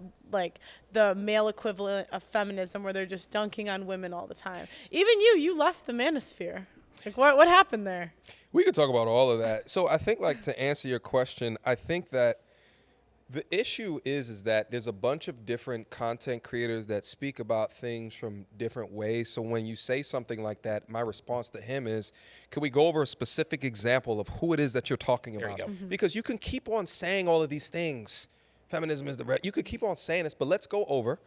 male equivalent of feminism, where they're just dunking on women all the time. Even you left the manosphere. Like what happened there? We could talk about all of that. So I think, like, to answer your question, I think that the issue is that there's a bunch of different content creators that speak about things from different ways. So when you say something like that, my response to him is, can we go over a specific example of who it is that you're talking about? There you go. Because you can keep on saying all of these things. Feminism is the red. You could keep on saying this, but let's go over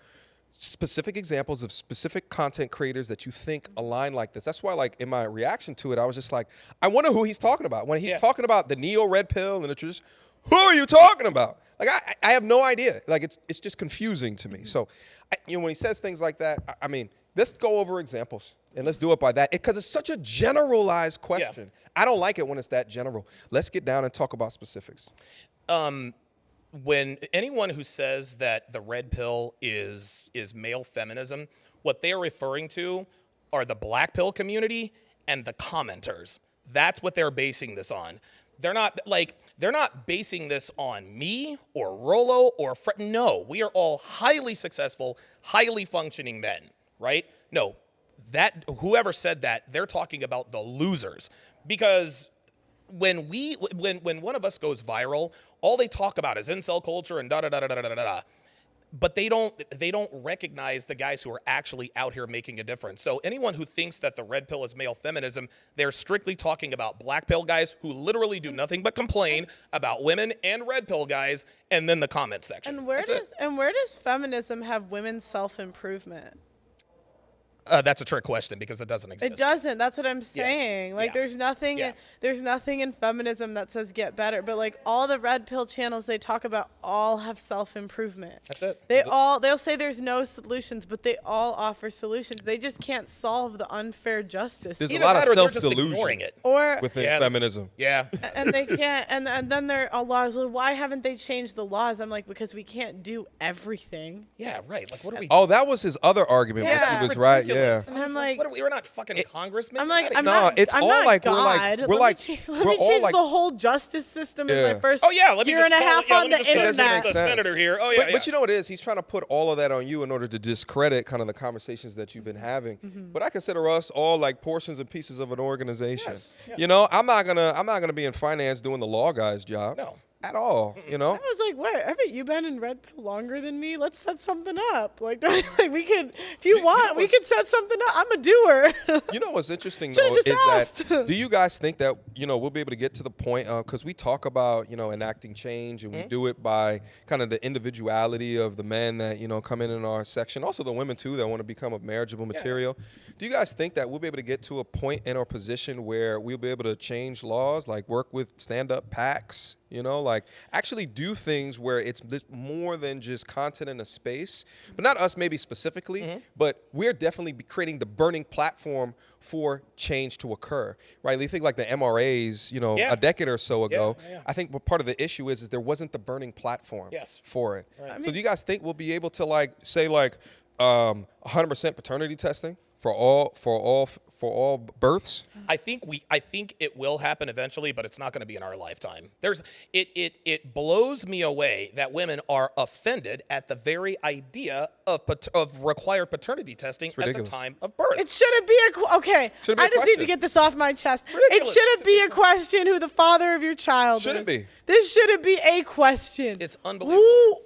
specific examples of specific content creators that you think align like this. That's why, like, in my reaction to it, I was just like, I wonder who he's talking about. When he's talking about the neo red pill and the tradition, who are you talking about? Like, I have no idea. Like, it's just confusing to me. So, when he says things like that, I mean, let's go over examples and let's do it by that, because it's such a generalized question. I don't like it when it's that general. Let's get down and talk about specifics. When anyone who says that the red pill is male feminism, what they are referring to are the black pill community and the commenters. That's what they're basing this on. They're not basing this on me or Rolo or Fred. No, we are all highly successful, highly functioning men, right? No, whoever said that, they're talking about the losers, because when one of us goes viral, all they talk about is incel culture and da da da da da da da. but they don't recognize the guys who are actually out here making a difference. So anyone who thinks that the red pill is male feminism, they're strictly talking about black pill guys who literally do nothing but complain about women and red pill guys, and then the comment section. And where does feminism have women's self-improvement? That's a trick question because it doesn't exist. It doesn't. That's what I'm saying. Like, Yeah. there's nothing. Yeah. There's nothing in feminism that says get better. But like all the red pill channels they talk about all have self-improvement. That's it. They'll say there's no solutions, but they all offer solutions. They just can't solve the unfair justice. There's a Either lot of that or they're just self-delusion ignoring it. Or within Yeah, feminism. Yeah. and they can't. And then there are laws. Well, why haven't they changed the laws? I'm like, because we can't do everything. Yeah, right. Like, what are we? Oh, that was his other argument. Yeah. With It's this, right? Yeah. ridiculous. And I'm like, we're not fucking congressmen. I'm like, Get I'm outta here. not. it's I'm all not like- God. we're like- let we're me all change like- the whole justice system in Yeah. my first Oh yeah, let me year just and a call- half yeah, on let me the just call internet. the senator here. Oh yeah, But you know what it is? He's trying to put all of that on you in order to discredit kind of the conversations that you've been having. But I consider us all like portions and pieces of an organization. Yes. Yeah. You know, I'm not gonna be in finance doing the law guy's job. No. At all. You know? I was like, wait, haven't you been in red pill longer than me? Let's set something up. Like we could, if you want, we could set something up. I'm a doer. You know what's interesting Should've though just is asked. that do you guys think that we'll be able to get to the point because we talk about enacting change and we do it by kind of the individuality of the men that come in our section, also the women too that want to become a marriageable material. Do you guys think that we'll be able to get to a point in our position where we'll be able to change laws, like work with stand-up PACs? Like actually do things where it's more than just content in a space, but not us maybe specifically, but we're definitely creating the burning platform for change to occur, right? You think like the MRAs, a decade or so ago, Yeah. I think what part of the issue is there wasn't the burning platform for it. Right. So do you guys think we'll be able to say 100% paternity testing for all births? I think it will happen eventually, but it's not going to be in our lifetime. It blows me away that women are offended at the very idea of required paternity testing at the time of birth. It shouldn't be Shouldn't be a I just need to question. get this off my chest. Ridiculous. It shouldn't be a question who the father of your child Shouldn't is. be. This shouldn't be a question. It's unbelievable. Who?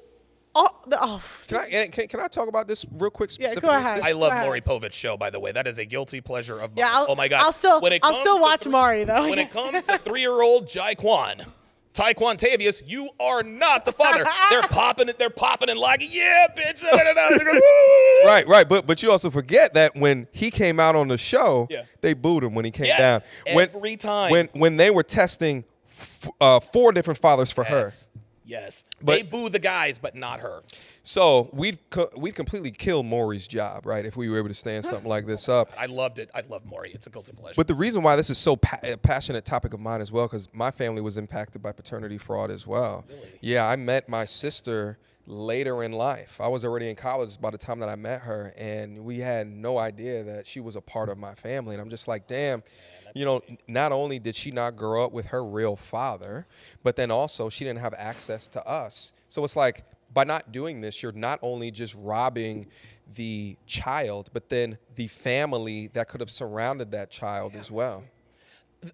Can I talk about this real quick? Yeah, go specifically? ahead. I love Go ahead. Maury Povich's show, by the way. That is a guilty pleasure of mine. Yeah, oh my God. I'll still When watch Maury though. When it comes to 3-year-old Taekwon Tavius, you are not the father. They're popping and like, yeah, bitch. Right. But you also forget that when he came out on the show, they booed him when he came down. Every time. When they were testing 4 different fathers for her. Yes. But- They boo the guys, but not her. So we'd completely kill Maury's job, right, if we were able to stand something like this up. I loved it. I love Maury. It's a guilty pleasure. But the reason why this is so a passionate topic of mine as well, because my family was impacted by paternity fraud as well. Really? Yeah, I met my sister later in life. I was already in college by the time that I met her, and we had no idea that she was a part of my family. And I'm just like, damn, not only did she not grow up with her real father, but then also she didn't have access to us. So it's like, by not doing this, you're not only just robbing the child, but then the family that could have surrounded that child as well.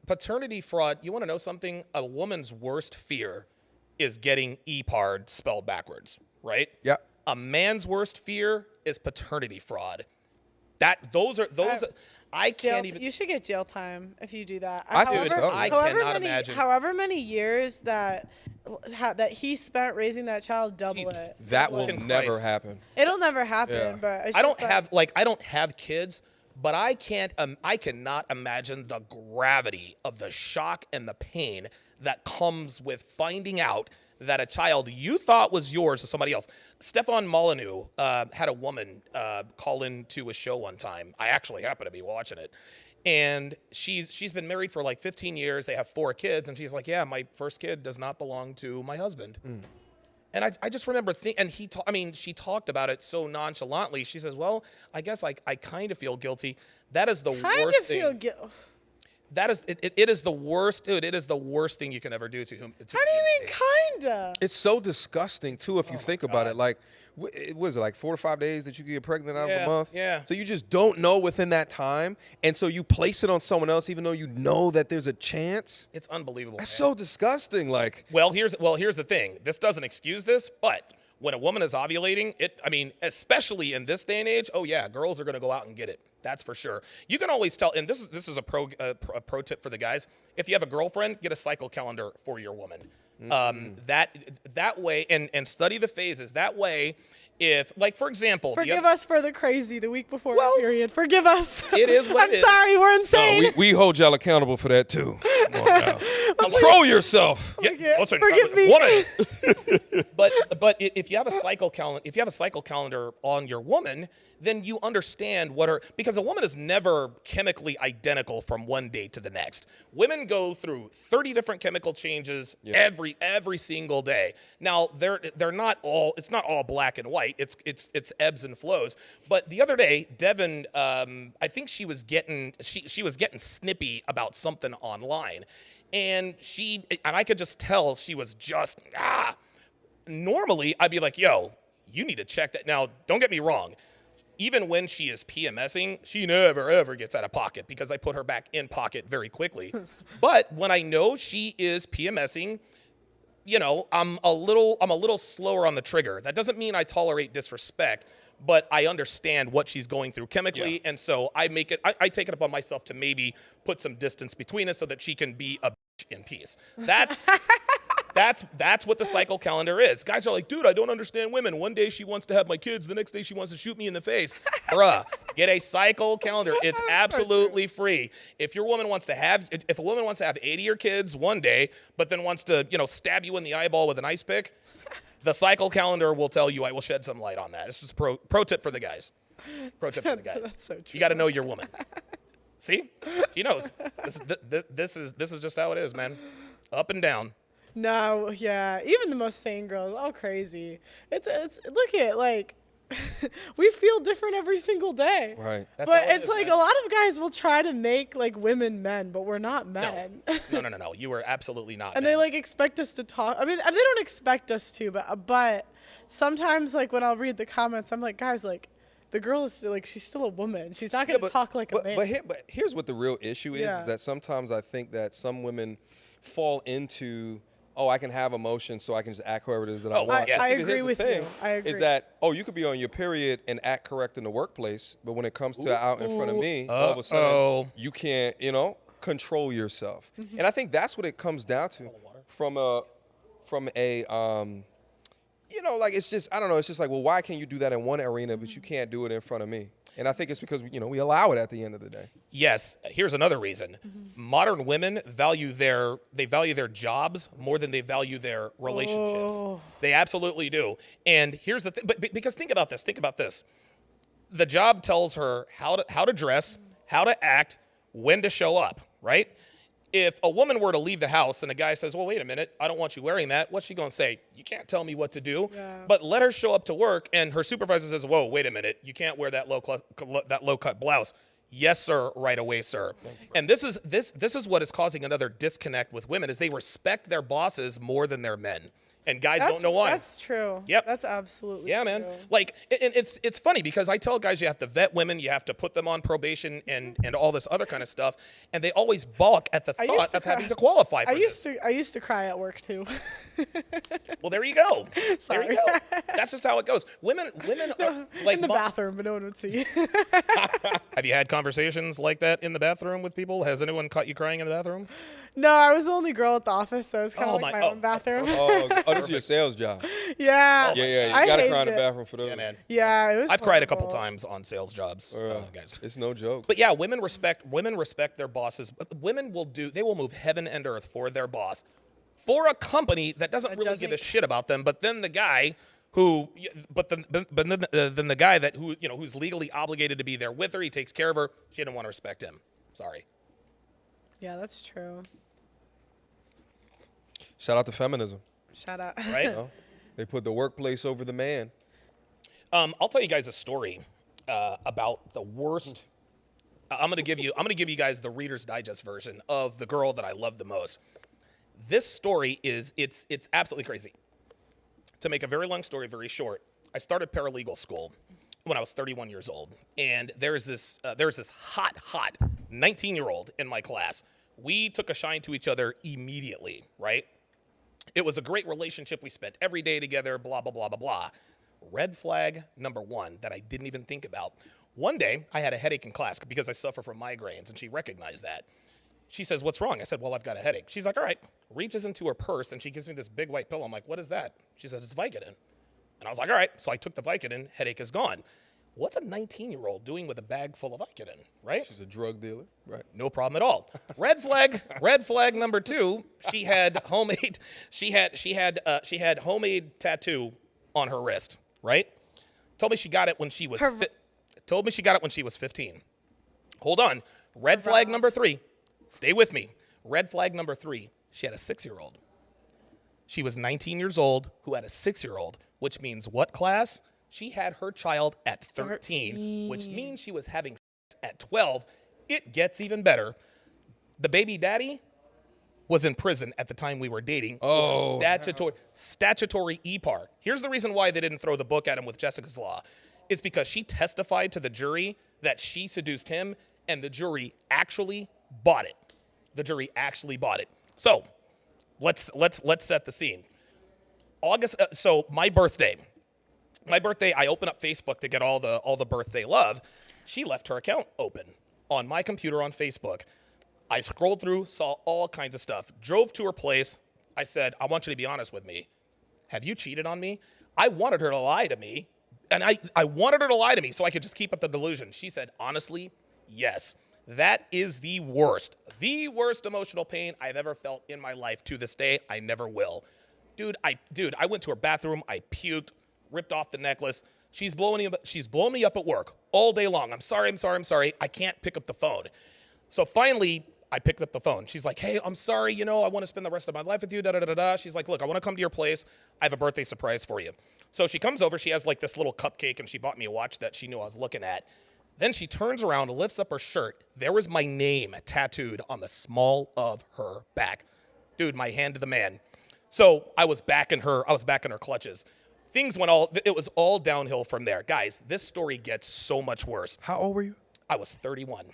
Paternity fraud, you want to know something? A woman's worst fear is getting EPARD spelled backwards, right? Yeah. A man's worst fear is paternity fraud. I can't even. You should get jail time if you do that. I think so. I cannot imagine. However many years that he spent raising that child, double Jesus. it. That Double will it. never Christ. happen. It'll never happen. Yeah. But it's I don't just like, I don't have kids, but I cannot imagine the gravity of the shock and the pain that comes with finding out that a child you thought was yours is somebody else. Stefan Molyneux had a woman call into a show one time. I actually happened to be watching it. And she's been married for like 15 years. They have 4 kids. And she's like, yeah, my first kid does not belong to my husband. And I just remember she talked about it so nonchalantly. She says, well, I guess I kind of feel guilty. That is the worst thing. That is it is the worst, dude. It is the worst thing you can ever do to him. How do you mean kinda? It's so disgusting too if you think about it. Like, was it like 4 to 5 days that you could get pregnant out of a month? Yeah. So you just don't know within that time, and so you place it on someone else, even though you know that there's a chance. It's unbelievable. That's man. so disgusting. Like, Well, here's the thing. This doesn't excuse this, but When a woman is ovulating, especially in this day and age, oh yeah, girls are going to go out and get it. That's for sure. You can always tell, and this is a pro tip for the guys. If you have a girlfriend, get a cycle calendar for your woman. That way, and study the phases. That way, if, like, for example, Forgive us for the crazy the week before our period. Forgive us. It is what I'm it is. sorry, we're insane. No, we hold y'all accountable for that too. Come on now. Control yourself. Listen, Forgive me. But if you have a cycle calendar on your woman, then you understand because a woman is never chemically identical from one day to the next. Women go through 30 different chemical changes every single day. Now they're not all, it's not all black and white. It's ebbs and flows. But the other day, Devin, I think she was getting snippy about something online. And I could just tell she was just, normally I'd be like, yo, you need to check that. Now, don't get me wrong. Even when she is PMSing, she never, ever gets out of pocket because I put her back in pocket very quickly. But when I know she is PMSing, I'm a little slower on the trigger. That doesn't mean I tolerate disrespect, but I understand what she's going through chemically. And so I take it upon myself to maybe put some distance between us so that she can be a bitch in peace. That's what the cycle calendar is. Guys are like, dude, I don't understand women. One day she wants to have my kids. The next day she wants to shoot me in the face. Bruh, get a cycle calendar. It's absolutely free. If a woman wants to have 80 of your kids one day, but then wants to, stab you in the eyeball with an ice pick, the cycle calendar will tell you. I will shed some light on that. It's just pro tip for the guys. Pro tip for the guys. That's so true. You got to know your woman. See? She knows. This is just how it is, man. Up and down. No, yeah. Even the most sane girls, all crazy. It's look at, like, we feel different every single day. Right. That's But how it it's is, like man. a lot of guys will try to make, like, women men, but we're not men. No. You are absolutely not. And man. they, like, expect us to talk. I mean, they don't expect us to, but sometimes, like, when I'll read the comments, I'm like, guys, like, the girl is still, like, she's still a woman. She's not going to talk like a man. But here's what the real issue is Yeah. that sometimes I think that some women fall into, oh, I can have emotions, so I can just act however it is that I want. yes. I Because agree here's the with thing, you. I agree. Is that, you could be on your period and act correct in the workplace, but when it comes to out in front of me, all of a sudden you can't, control yourself. Mm-hmm. And I think that's what it comes down to from a like, it's just, I don't know, it's just like, well, why can you do that in one arena, but you can't do it in front of me? And I think it's because, we allow it at the end of the day. Yes, here's another reason. Modern women value their jobs more than they value their relationships. Oh. They absolutely do. And here's the thing, but because think about this. The job tells her how to dress, how to act, when to show up, right? If a woman were to leave the house and a guy says, well, wait a minute, I don't want you wearing that, what's she going to say? You can't tell me what to do. Yeah. But let her show up to work and her supervisor says, whoa, wait a minute, you can't wear that low-cut blouse. Yes, sir, right away, sir. And this is what is causing another disconnect with women is they respect their bosses more than their men. And guys don't know why. That's true. Yep. That's absolutely Yeah, true. man. Like, and it's funny because I tell guys you have to vet women, you have to put them on probation and all this other kind of stuff, and they always balk at the thought of having to qualify for this. I used to cry at work too. Well, there you go. Sorry. There you go. That's just how it goes. Women are like in the bathroom, but no one would see. Have you had conversations like that in the bathroom with people? Has anyone caught you crying in the bathroom? No, I was the only girl at the office, so it was kind of like my own bathroom. This is your sales job. Yeah. Yeah. I You got to hated cry in the it. bathroom for those. Yeah, man. Yeah, it was. I've cried a couple horrible. times on sales jobs, guys. It's no joke. But yeah, women respect their bosses. Women will move heaven and earth for their boss, for a company that doesn't really give a shit about them. But then the guy who, then the guy who's legally obligated to be there with her, he takes care of her. She didn't want to respect him. Sorry. Yeah, that's true. Shout out to feminism. Shout out. Right? They put the workplace over the man. I'll tell you guys a story about the worst. I'm gonna give you guys the Reader's Digest version of the girl that I love the most. This story it's absolutely crazy. To make a very long story very short, I started paralegal school when I was 31 years old, and there's this hot 19-year-old in my class. We took a shine to each other immediately, right? It was a great relationship. We spent every day together, blah, blah, blah, blah, blah. Red flag number one that I didn't even think about. One day, I had a headache in class because I suffer from migraines, and she recognized that. She says, what's wrong? I said, well, I've got a headache. She's like, all right. Reaches into her purse, and she gives me this big white pillow. I'm like, what is that? She says, it's Vicodin. And I was like, all right. So I took the Vicodin. Headache is gone. What's a 19-year-old doing with a bag full of Vicodin, right? She's a drug dealer, right? No problem at all. Red flag number two, she had homemade tattoo on her wrist, right? Told me she got it when she was 15. Hold on. Red flag number three. Stay with me. Red flag number three, she had a 6-year-old. She was 19 years old who had a 6-year-old, which means what, class? She had her child at 13, which means she was having sex at 12. It gets even better. The baby daddy was in prison at the time we were dating. Oh. Statutory EPAR. Here's the reason why they didn't throw the book at him with Jessica's Law. It's because she testified to the jury that she seduced him, and the jury actually bought it. The jury actually bought it. So let's set the scene. So my birthday, I open up Facebook to get all the birthday love. She left her account open on my computer on Facebook. I scrolled through, saw all kinds of stuff, drove to her place. I said, I want you to be honest with me. Have you cheated on me? I wanted her to lie to me, and I wanted her to lie to me so I could just keep up the delusion. She said, honestly, yes. That is the worst emotional pain I've ever felt in my life. To this day, I never will. Dude, I went to her bathroom, I puked, ripped off the necklace. She's blowing me up at work all day long. I'm sorry. I can't pick up the phone. So finally, I picked up the phone. She's like, hey, I'm sorry, I want to spend the rest of my life with you, da-da-da-da. She's like, look, I want to come to your place. I have a birthday surprise for you. So she comes over, she has like this little cupcake, and she bought me a watch that she knew I was looking at. Then she turns around, lifts up her shirt. There was my name tattooed on the small of her back. Dude, my hand to the man. So I was back in her clutches. It was all downhill from there. Guys, this story gets so much worse. How old were you? I was 31.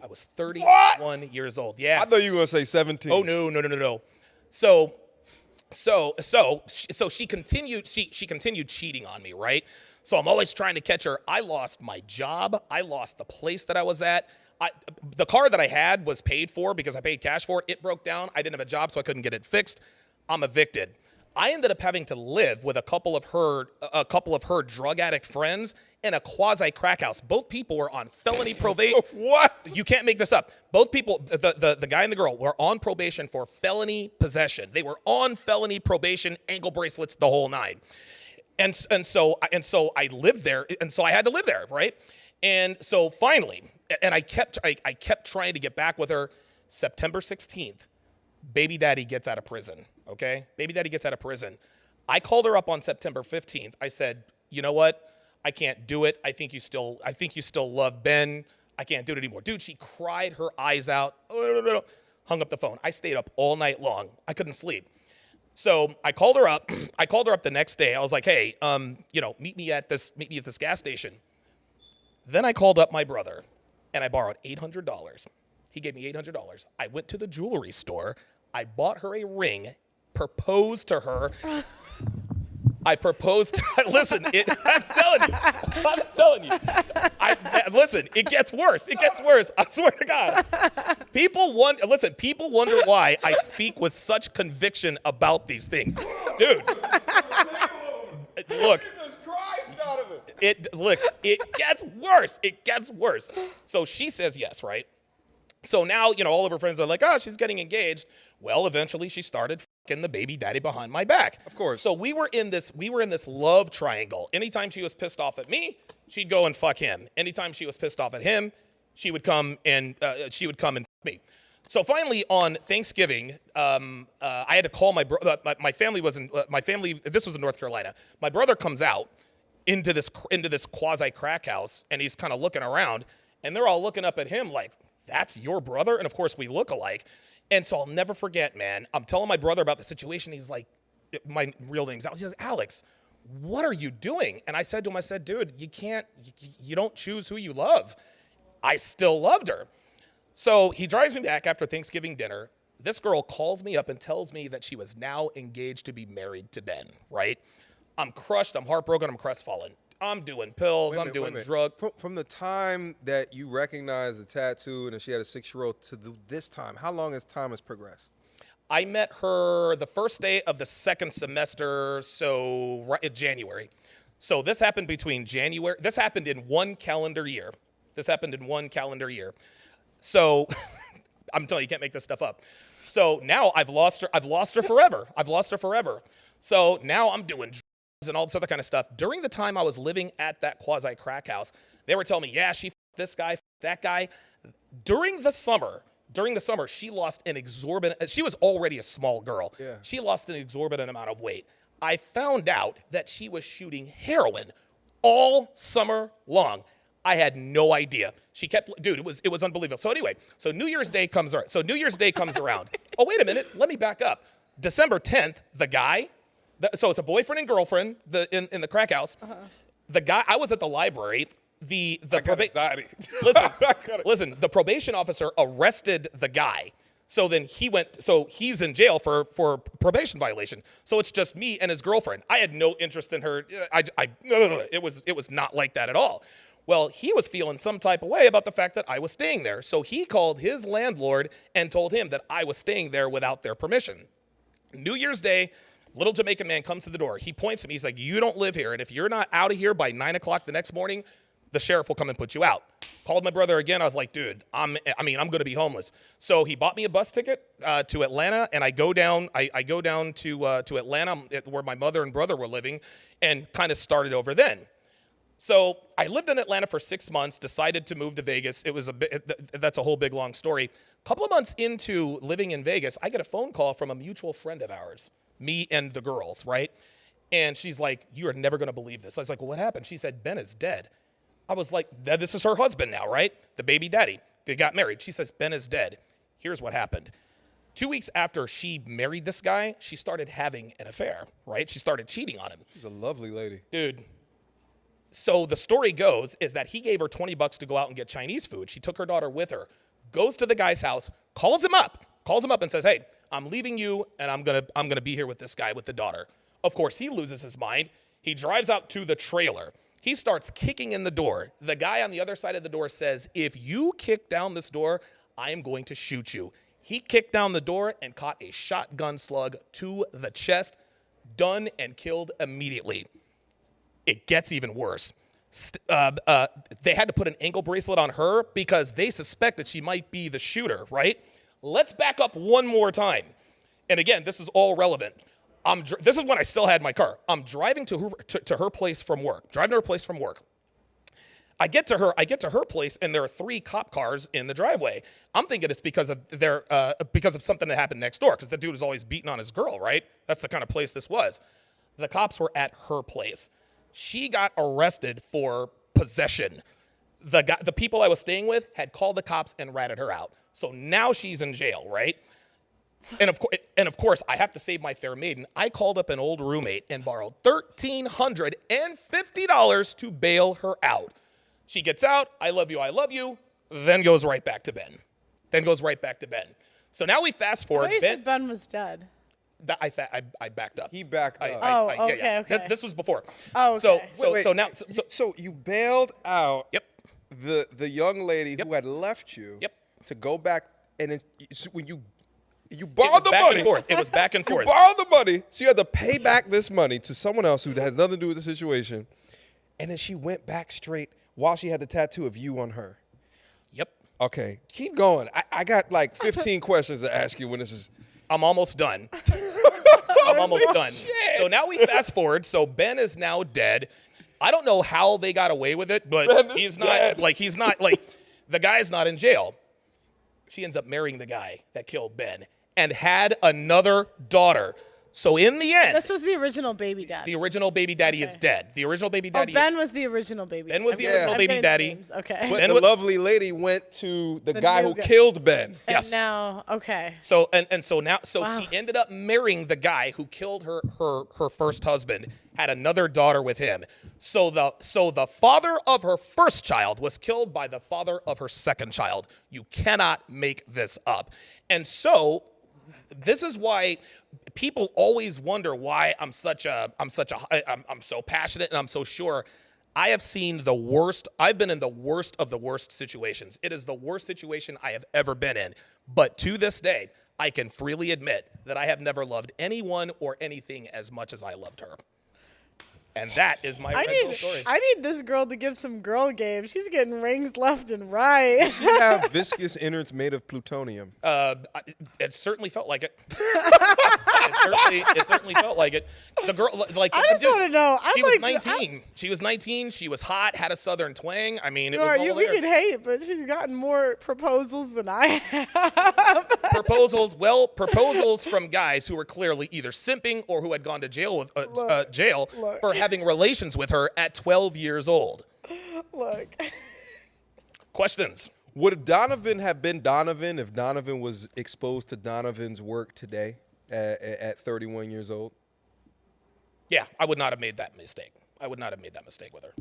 I was 31 years old. Yeah. I thought you were going to say 17. Oh, no. So she continued cheating on me, right? So I'm always trying to catch her. I lost my job. I lost the place that I was at. The car that I had was paid for because I paid cash for it. It broke down. I didn't have a job, so I couldn't get it fixed. I'm evicted. I ended up having to live with a couple of her drug addict friends in a quasi crack house. Both people were on felony probation. What? You can't make this up. Both people, the guy and the girl, were on probation for felony possession. They were on felony probation, ankle bracelets, the whole nine. And so I lived there, and so I had to live there, right? And so finally, and I kept trying to get back with her. September 16th, baby daddy gets out of prison. Okay, baby daddy gets out of prison. I called her up on September 15th. I said, you know what? I can't do it. I think you still love Ben. I can't do it anymore. Dude, she cried her eyes out. Hung up the phone. I stayed up all night long. I couldn't sleep. So I called her up. I called her up the next day. I was like, hey, meet me at this gas station. Then I called up my brother, and I borrowed $800. He gave me $800. I went to the jewelry store. I bought her a ring, proposed to her. I proposed. Listen, I'm telling you. Listen, it gets worse. I swear to God. People wonder why I speak with such conviction about these things, dude. Look. Jesus Christ, Donovan. It gets worse. So she says yes, right? So now, all of her friends are like, oh, she's getting engaged. Well, eventually she started fucking the baby daddy behind my back. Of course. So we were in this love triangle. Anytime she was pissed off at me, she'd go and fuck him. Anytime she was pissed off at him, she would come and fuck me. So finally on Thanksgiving, I had to call my brother. My family. This was in North Carolina. My brother comes out into this quasi crack house, and he's kind of looking around, and they're all looking up at him like, that's your brother? And of course we look alike. And so I'll never forget, man. I'm telling my brother about the situation. He's like, my real name's Alex. He says, Alex, what are you doing? And I said to him, dude, you don't choose who you love. I still loved her. So he drives me back after Thanksgiving dinner. This girl calls me up and tells me that she was now engaged to be married to Ben, right? I'm crushed. I'm heartbroken. I'm crestfallen. I'm doing pills. I'm doing drugs. From the time that you recognized the tattoo and that she had a 6-year-old to this time, how long has time progressed? I met her the first day of the second semester, so right in January. So this happened between January. This happened in one calendar year. So I'm telling you, you can't make this stuff up. So now I've lost her forever. So now I'm doing drugs and all this other kind of stuff. During the time I was living at that quasi crack house, they were telling me, yeah, she this guy, that guy. During the summer, she lost an exorbitant, she was already a small girl. Yeah. She lost an exorbitant amount of weight. I found out that she was shooting heroin all summer long. I had no idea. She kept, dude, it was unbelievable. So anyway, so New Year's Day comes around. Oh, wait a minute, let me back up. December 10th, the guy, so it's a boyfriend and girlfriend in the crack house. The guy, I was at the library. I got anxiety. Listen, the probation officer arrested the guy. So then he's in jail for probation violation. So it's just me and his girlfriend. I had no interest in her. It was not like that at all. Well, he was feeling some type of way about the fact that I was staying there. So he called his landlord and told him that I was staying there without their permission. New Year's Day, little Jamaican man comes to the door. He points to me. He's like, you don't live here. And if you're not out of here by 9 o'clock the next morning, the sheriff will come and put you out. Called my brother again. I was like, dude, I'm going to be homeless. So he bought me a bus ticket to Atlanta, and I go down to Atlanta where my mother and brother were living, and kind of started over then. So I lived in Atlanta for 6 months, decided to move to Vegas. That's a whole big long story. A couple of months into living in Vegas, I get a phone call from a mutual friend of ours, me and the girls, right? And she's like, you are never going to believe this. I was like, well, what happened? She said, Ben is dead. I was like, this is her husband now, right? The baby daddy. They got married. She says, Ben is dead. Here's what happened. 2 weeks after she married this guy, she started having an affair, right? She started cheating on him. She's a lovely lady. Dude. So the story goes is that he gave her $20 to go out and get Chinese food. She took her daughter with her, goes to the guy's house, calls him up and says, hey, I'm leaving you, and I'm gonna be here with this guy with the daughter. Of course, he loses his mind. He drives out to the trailer. He starts kicking in the door. The guy on the other side of the door says, if you kick down this door, I am going to shoot you. He kicked down the door and caught a shotgun slug to the chest, done and killed immediately. It gets even worse. They had to put an ankle bracelet on her because they suspect that she might be the shooter, right? Let's back up one more time. And again, this is all relevant. This is when I still had my car. I'm driving to her place from work. I get to her place, and there are 3 cop cars in the driveway. I'm thinking it's because of something that happened next door, because the dude is always beating on his girl, right? That's the kind of place this was. The cops were at her place. She got arrested for possession. The people I was staying with had called the cops and ratted her out. So now she's in jail, right? And of course, I have to save my fair maiden. I called up an old roommate and borrowed $1,350 to bail her out. She gets out, I love you, then goes right back to Ben. So now we fast forward. You said Ben was dead. I backed up. He backed up. Okay. This was before. Oh, okay. So you bailed out. Yep. The young lady who had left you. Yep. To go back, and when you borrowed the money. It was back and forth. You borrowed the money, so you had to pay back this money to someone else who has nothing to do with the situation, and then she went back straight while she had the tattoo of you on her. Yep. Okay, keep going. I got like 15 questions to ask you when this is. I'm almost done. Shit. So now we fast forward. So Ben is now dead. I don't know how they got away with it, but he's not the guy's not in jail. She ends up marrying the guy that killed Ben and had another daughter. So in the end, this was the original baby daddy. The original baby daddy is dead. The original baby daddy. Ben was the original baby. Ben was the original baby daddy. Okay. But the lovely lady went to the guy who killed Ben. And now, okay. So she ended up marrying the guy who killed her first husband. Had another daughter with him. So the father of her first child was killed by the father of her second child. You cannot make this up. And so This is why people always wonder why I'm so passionate and I'm so sure. I have seen the worst. I've been in the worst of the worst situations. It is the worst situation I have ever been in. But to this day, I can freely admit that I have never loved anyone or anything as much as I loved her. And that is my real story. I need this girl to give some girl game. She's getting rings left and right. She have viscous innards made of plutonium. It certainly felt like it. It certainly felt like it. The girl, like, I just want to know. She was 19. She was 19. She was hot. Had a southern twang. I mean, it was all we there. can hate, but she's gotten more proposals than I have. Proposals from guys who were clearly either simping or who had gone to jail for having relations with her at 12 years old. Look. Questions? Would Donovan have been Donovan if Donovan was exposed to Donovan's work today at 31 years old? Yeah, I would not have made that mistake. I would not have made that mistake with her.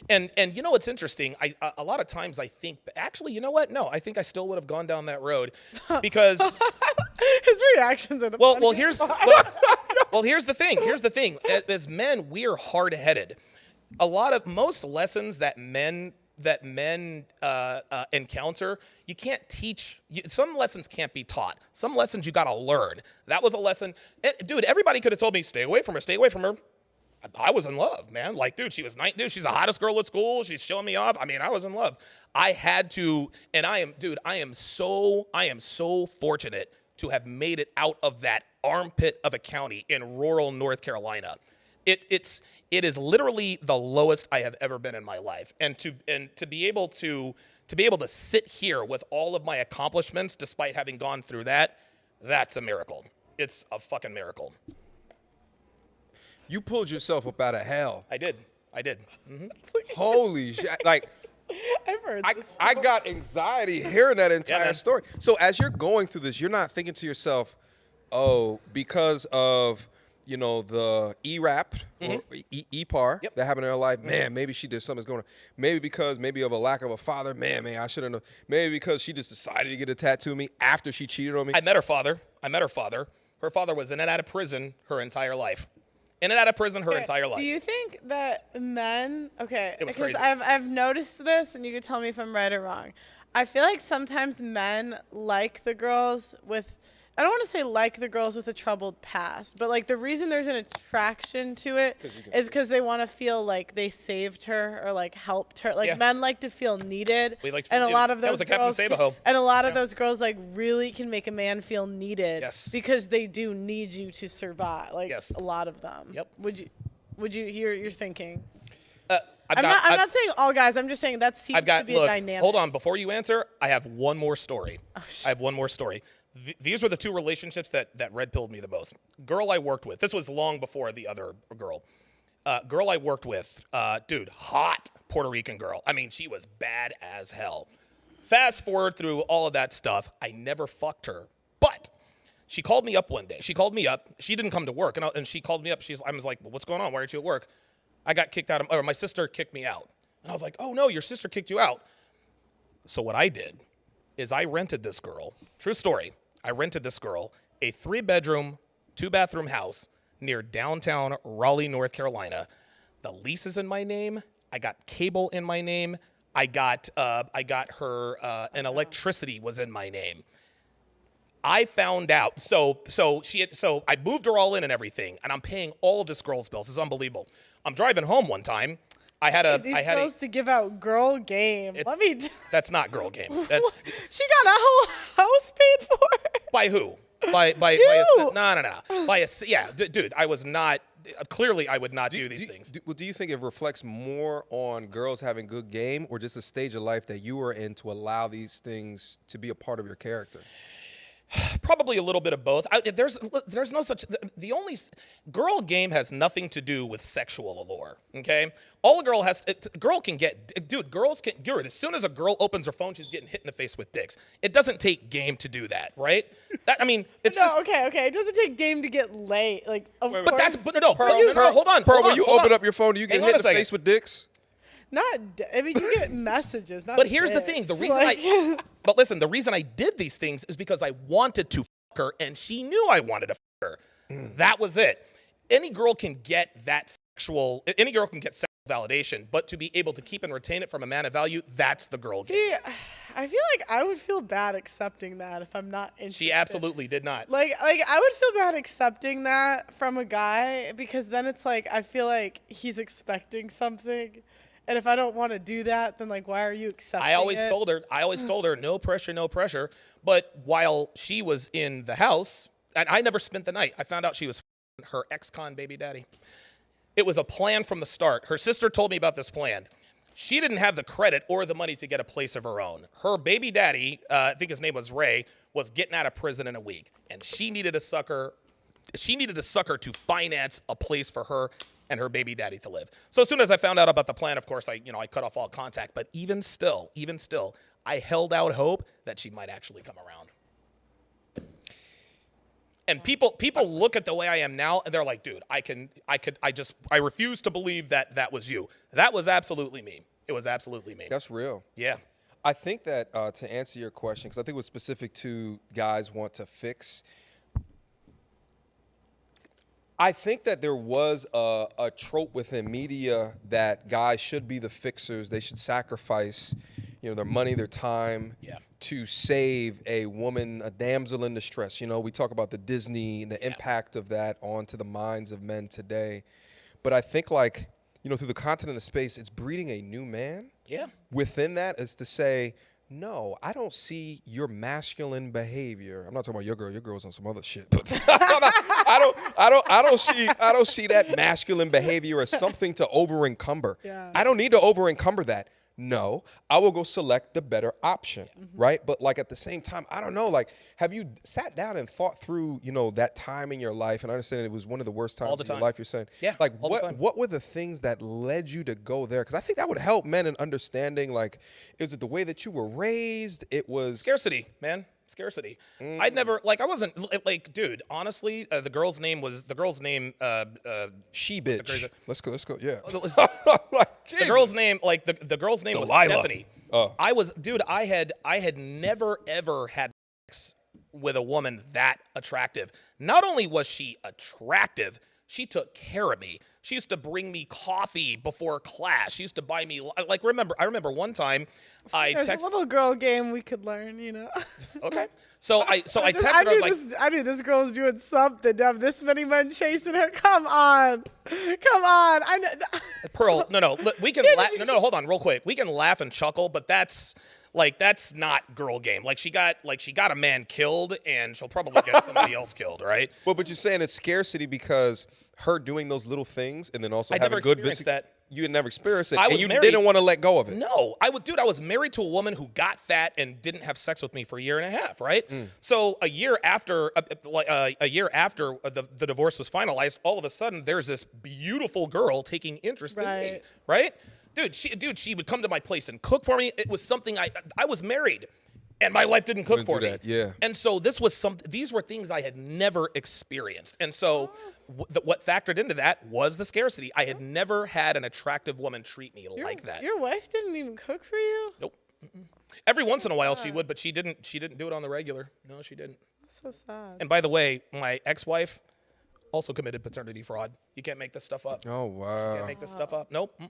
And you know what's interesting? A lot of times I think, actually, you know what? No, I think I still would have gone down that road because his reactions are the well, here's the thing. Here's the thing. As men, we are hard-headed. Most lessons that men encounter, you can't teach. Some lessons can't be taught. Some lessons you got to learn. That was a lesson. Dude, everybody could have told me, stay away from her, stay away from her. I was in love, man. Like, dude, she was nice. Dude, she's the hottest girl at school. She's showing me off. I mean, I was in love. I had to, and I am so fortunate to have made it out of that armpit of a county in rural North Carolina. It is literally the lowest I have ever been in my life. And to be able to sit here with all of my accomplishments despite having gone through that, that's a miracle. It's a fucking miracle. You pulled yourself up out of hell. I did. Mm-hmm. Holy shit. Like, I've heard this. I got anxiety hearing that entire story. So as you're going through this, you're not thinking to yourself, oh, because of, the E-rap or E-par that happened in her life, man, maybe she did something that's going on. Maybe of a lack of a father, man, I shouldn't have. Maybe because she just decided to get a tattoo of me after she cheated on me. I met her father. Her father was in and out of prison her entire life. In and out of prison her entire life. Do you think that men, It was because crazy. I've noticed this, and you can tell me if I'm right or wrong. I feel like sometimes men like the girls with, I don't want to say like the girls with a troubled past, but like the reason there's an attraction to it is because they want to feel like they saved her or like helped her. Like men like to feel needed. And a lot of those that was a Captain girls Save-A-Ho. and a lot of those girls like really can make a man feel needed. Yes. Because they do need you to survive. Like a lot of them. Yep. Would you hear your thinking? I'm not saying all guys. I'm just saying that seems to be a dynamic. Hold on. Before you answer, I have one more story. Oh, I have one more story. These were the two relationships that red pilled me the most. Girl I worked with. This was long before the other girl. Girl I worked with, dude, hot Puerto Rican girl. I mean, she was bad as hell. Fast forward through all of that stuff. I never fucked her. But she called me up one day. She called me up. She didn't come to work. And she called me up. I was like, well, what's going on? Why aren't you at work? I got kicked out or my sister kicked me out. And I was like, oh, no, your sister kicked you out. So what I did is I rented this girl. True story. I rented this girl a 3-bedroom, 2-bathroom house near downtown Raleigh, North Carolina. The lease is in my name. I got cable in my name. I got her, and electricity was in my name. I found out. So I moved her all in and everything, and I'm paying all of this girl's bills. It's unbelievable. I'm driving home one time. These girls to give out girl game. That's not girl game. That's she got a whole house paid for. By who? By You. No. Dude. I was not. Clearly, I would not do these things. Do you think it reflects more on girls having good game, or just a stage of life that you were in to allow these things to be a part of your character? Probably a little bit of both. There's no such. The only girl game has nothing to do with sexual allure. Okay, all a girl can get. Dude, girls can. As soon as a girl opens her phone, she's getting hit in the face with dicks. It doesn't take game to do that, right? Okay. It doesn't take game to get laid. Like, of course. Pearl, hold on. Pearl, when you open up your phone, do you get hit in the second. face with dicks? You get messages. But here's the thing. The reason the reason I did these things is because I wanted to her, and she knew I wanted to fuck her. That was it. Any girl can get sexual validation, but to be able to keep and retain it from a man of value, that's the girl game. See, I feel like I would feel bad accepting that if I'm not interested. She absolutely did not. Like I would feel bad accepting that from a guy, because then it's like I feel like he's expecting something, and if I don't want to do that, then like why are you accepting I always it? told her, no pressure, no pressure. But while she was in the house, and I never spent the night, I found out she was her ex-con baby daddy. It was a plan from the start. Her sister told me about this plan. She didn't have the credit or the money to get a place of her own. Her baby daddy, I think his name was Ray, was getting out of prison in a week, and she needed a sucker. She needed a sucker to finance a place for her and her baby daddy to live. So as soon as I found out about the plan, of course, I cut off all contact. But even still, I held out hope that she might actually come around. And people look at the way I am now, and they're like, dude, I refuse to believe that was you. That was absolutely me. It was absolutely me. That's real. Yeah. I think that to answer your question, because I think it was specific to guys want to fix. I think that there was a trope within media that guys should be the fixers. They should sacrifice, their money, their time, to save a woman, a damsel in distress. We talk about the Disney and the impact of that onto the minds of men today. But I think through the continent of space, it's breeding a new man. Yeah. Within that is to say, no, I don't see your masculine behavior. I'm not talking about your girl. Your girl's on some other shit. But I don't see that masculine behavior as something to over encumber. Yeah. I don't need to over encumber that. No, I will go select the better option, right? But at the same time, I don't know. Have you sat down and thought through, that time in your life? And I understand it was one of the worst times in your life. You're saying, yeah. What were the things that led you to go there? Because I think that would help men in understanding. Is it the way that you were raised? It was scarcity, man. Scarcity. I'd never I wasn't dude. Honestly, the girl's name. She bitch. Let's go. Yeah. The girl's name, the girl's name was Stephanie. I had never ever had sex with a woman that attractive. Not only was she attractive, she took care of me. She used to bring me coffee before class. She used to buy me I remember one time There's a little girl game we could learn, Okay. So I texted her. I was like, I knew this girl was doing something to have this many men chasing her. Come on. I know. Pearl, no. We can laugh. No, hold on, real quick. We can laugh and chuckle, but that's not girl game. She got a man killed, and she'll probably get somebody else killed, right? Well, but you're saying it's scarcity because her doing those little things and then also I having never good experienced that. You had never experienced it, I and was you married. didn't want to let go of it. No, I was married to a woman who got fat and didn't have sex with me for a year and a half, right? So a year after the divorce was finalized, all of a sudden there's this beautiful girl taking interest in me, right? Dude, she would come to my place and cook for me. It was something I was married, and my wife didn't cook for me. Yeah. And so these were things I had never experienced. And so what factored into that was the scarcity. I had never had an attractive woman treat me like that. Your wife didn't even cook for you? Nope. Every once in a while she would, but she didn't do it on the regular. No, she didn't. That's so sad. And by the way, my ex-wife also committed paternity fraud. You can't make this stuff up. Oh, wow. You can't make this stuff up. Nope.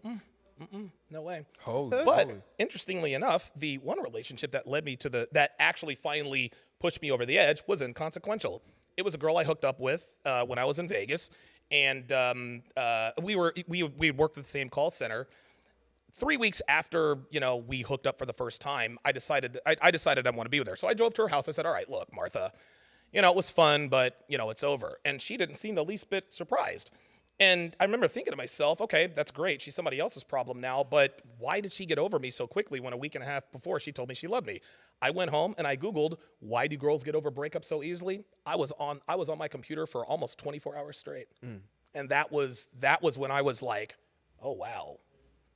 No way. Holy. But interestingly enough, the one relationship that led me to that actually finally pushed me over the edge was inconsequential. It was a girl I hooked up with when I was in Vegas, and we worked at the same call center. 3 weeks after we hooked up for the first time, I decided I want to be with her. So I drove to her house. I said, "All right, look, Martha, it was fun, but it's over." And she didn't seem the least bit surprised. And I remember thinking to myself, okay, that's great. She's somebody else's problem now, but why did she get over me so quickly when a week and a half before she told me she loved me? I went home and I Googled, why do girls get over breakups so easily? I was on my computer for almost 24 hours straight. And that was when I was like, oh, wow.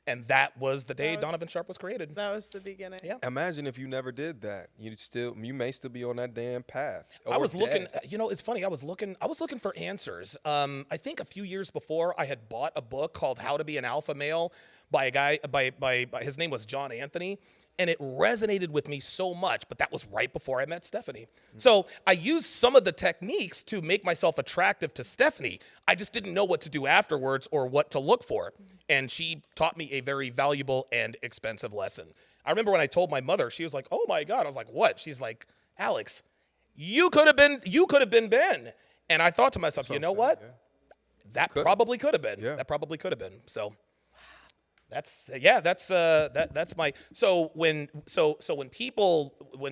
And that was the day Donovan Sharp was created. That was the beginning. Yeah. Imagine if you never did that. You may still be on that damn path. I was looking, it's funny. I was looking for answers. I think a few years before I had bought a book called How to Be an Alpha Male by a guy by his name was John Anthony. And it resonated with me so much, but that was right before I met Stephanie. So I used some of the techniques to make myself attractive to Stephanie. I just didn't know what to do afterwards or what to look for. And she taught me a very valuable and expensive lesson. I remember when I told my mother, she was like, "Oh my God." I was like, "What?" She's like, "Alex, you could have been Ben." And I thought to myself, you know what? Yeah. That probably could have been. Yeah. That probably could have been. So that's my so when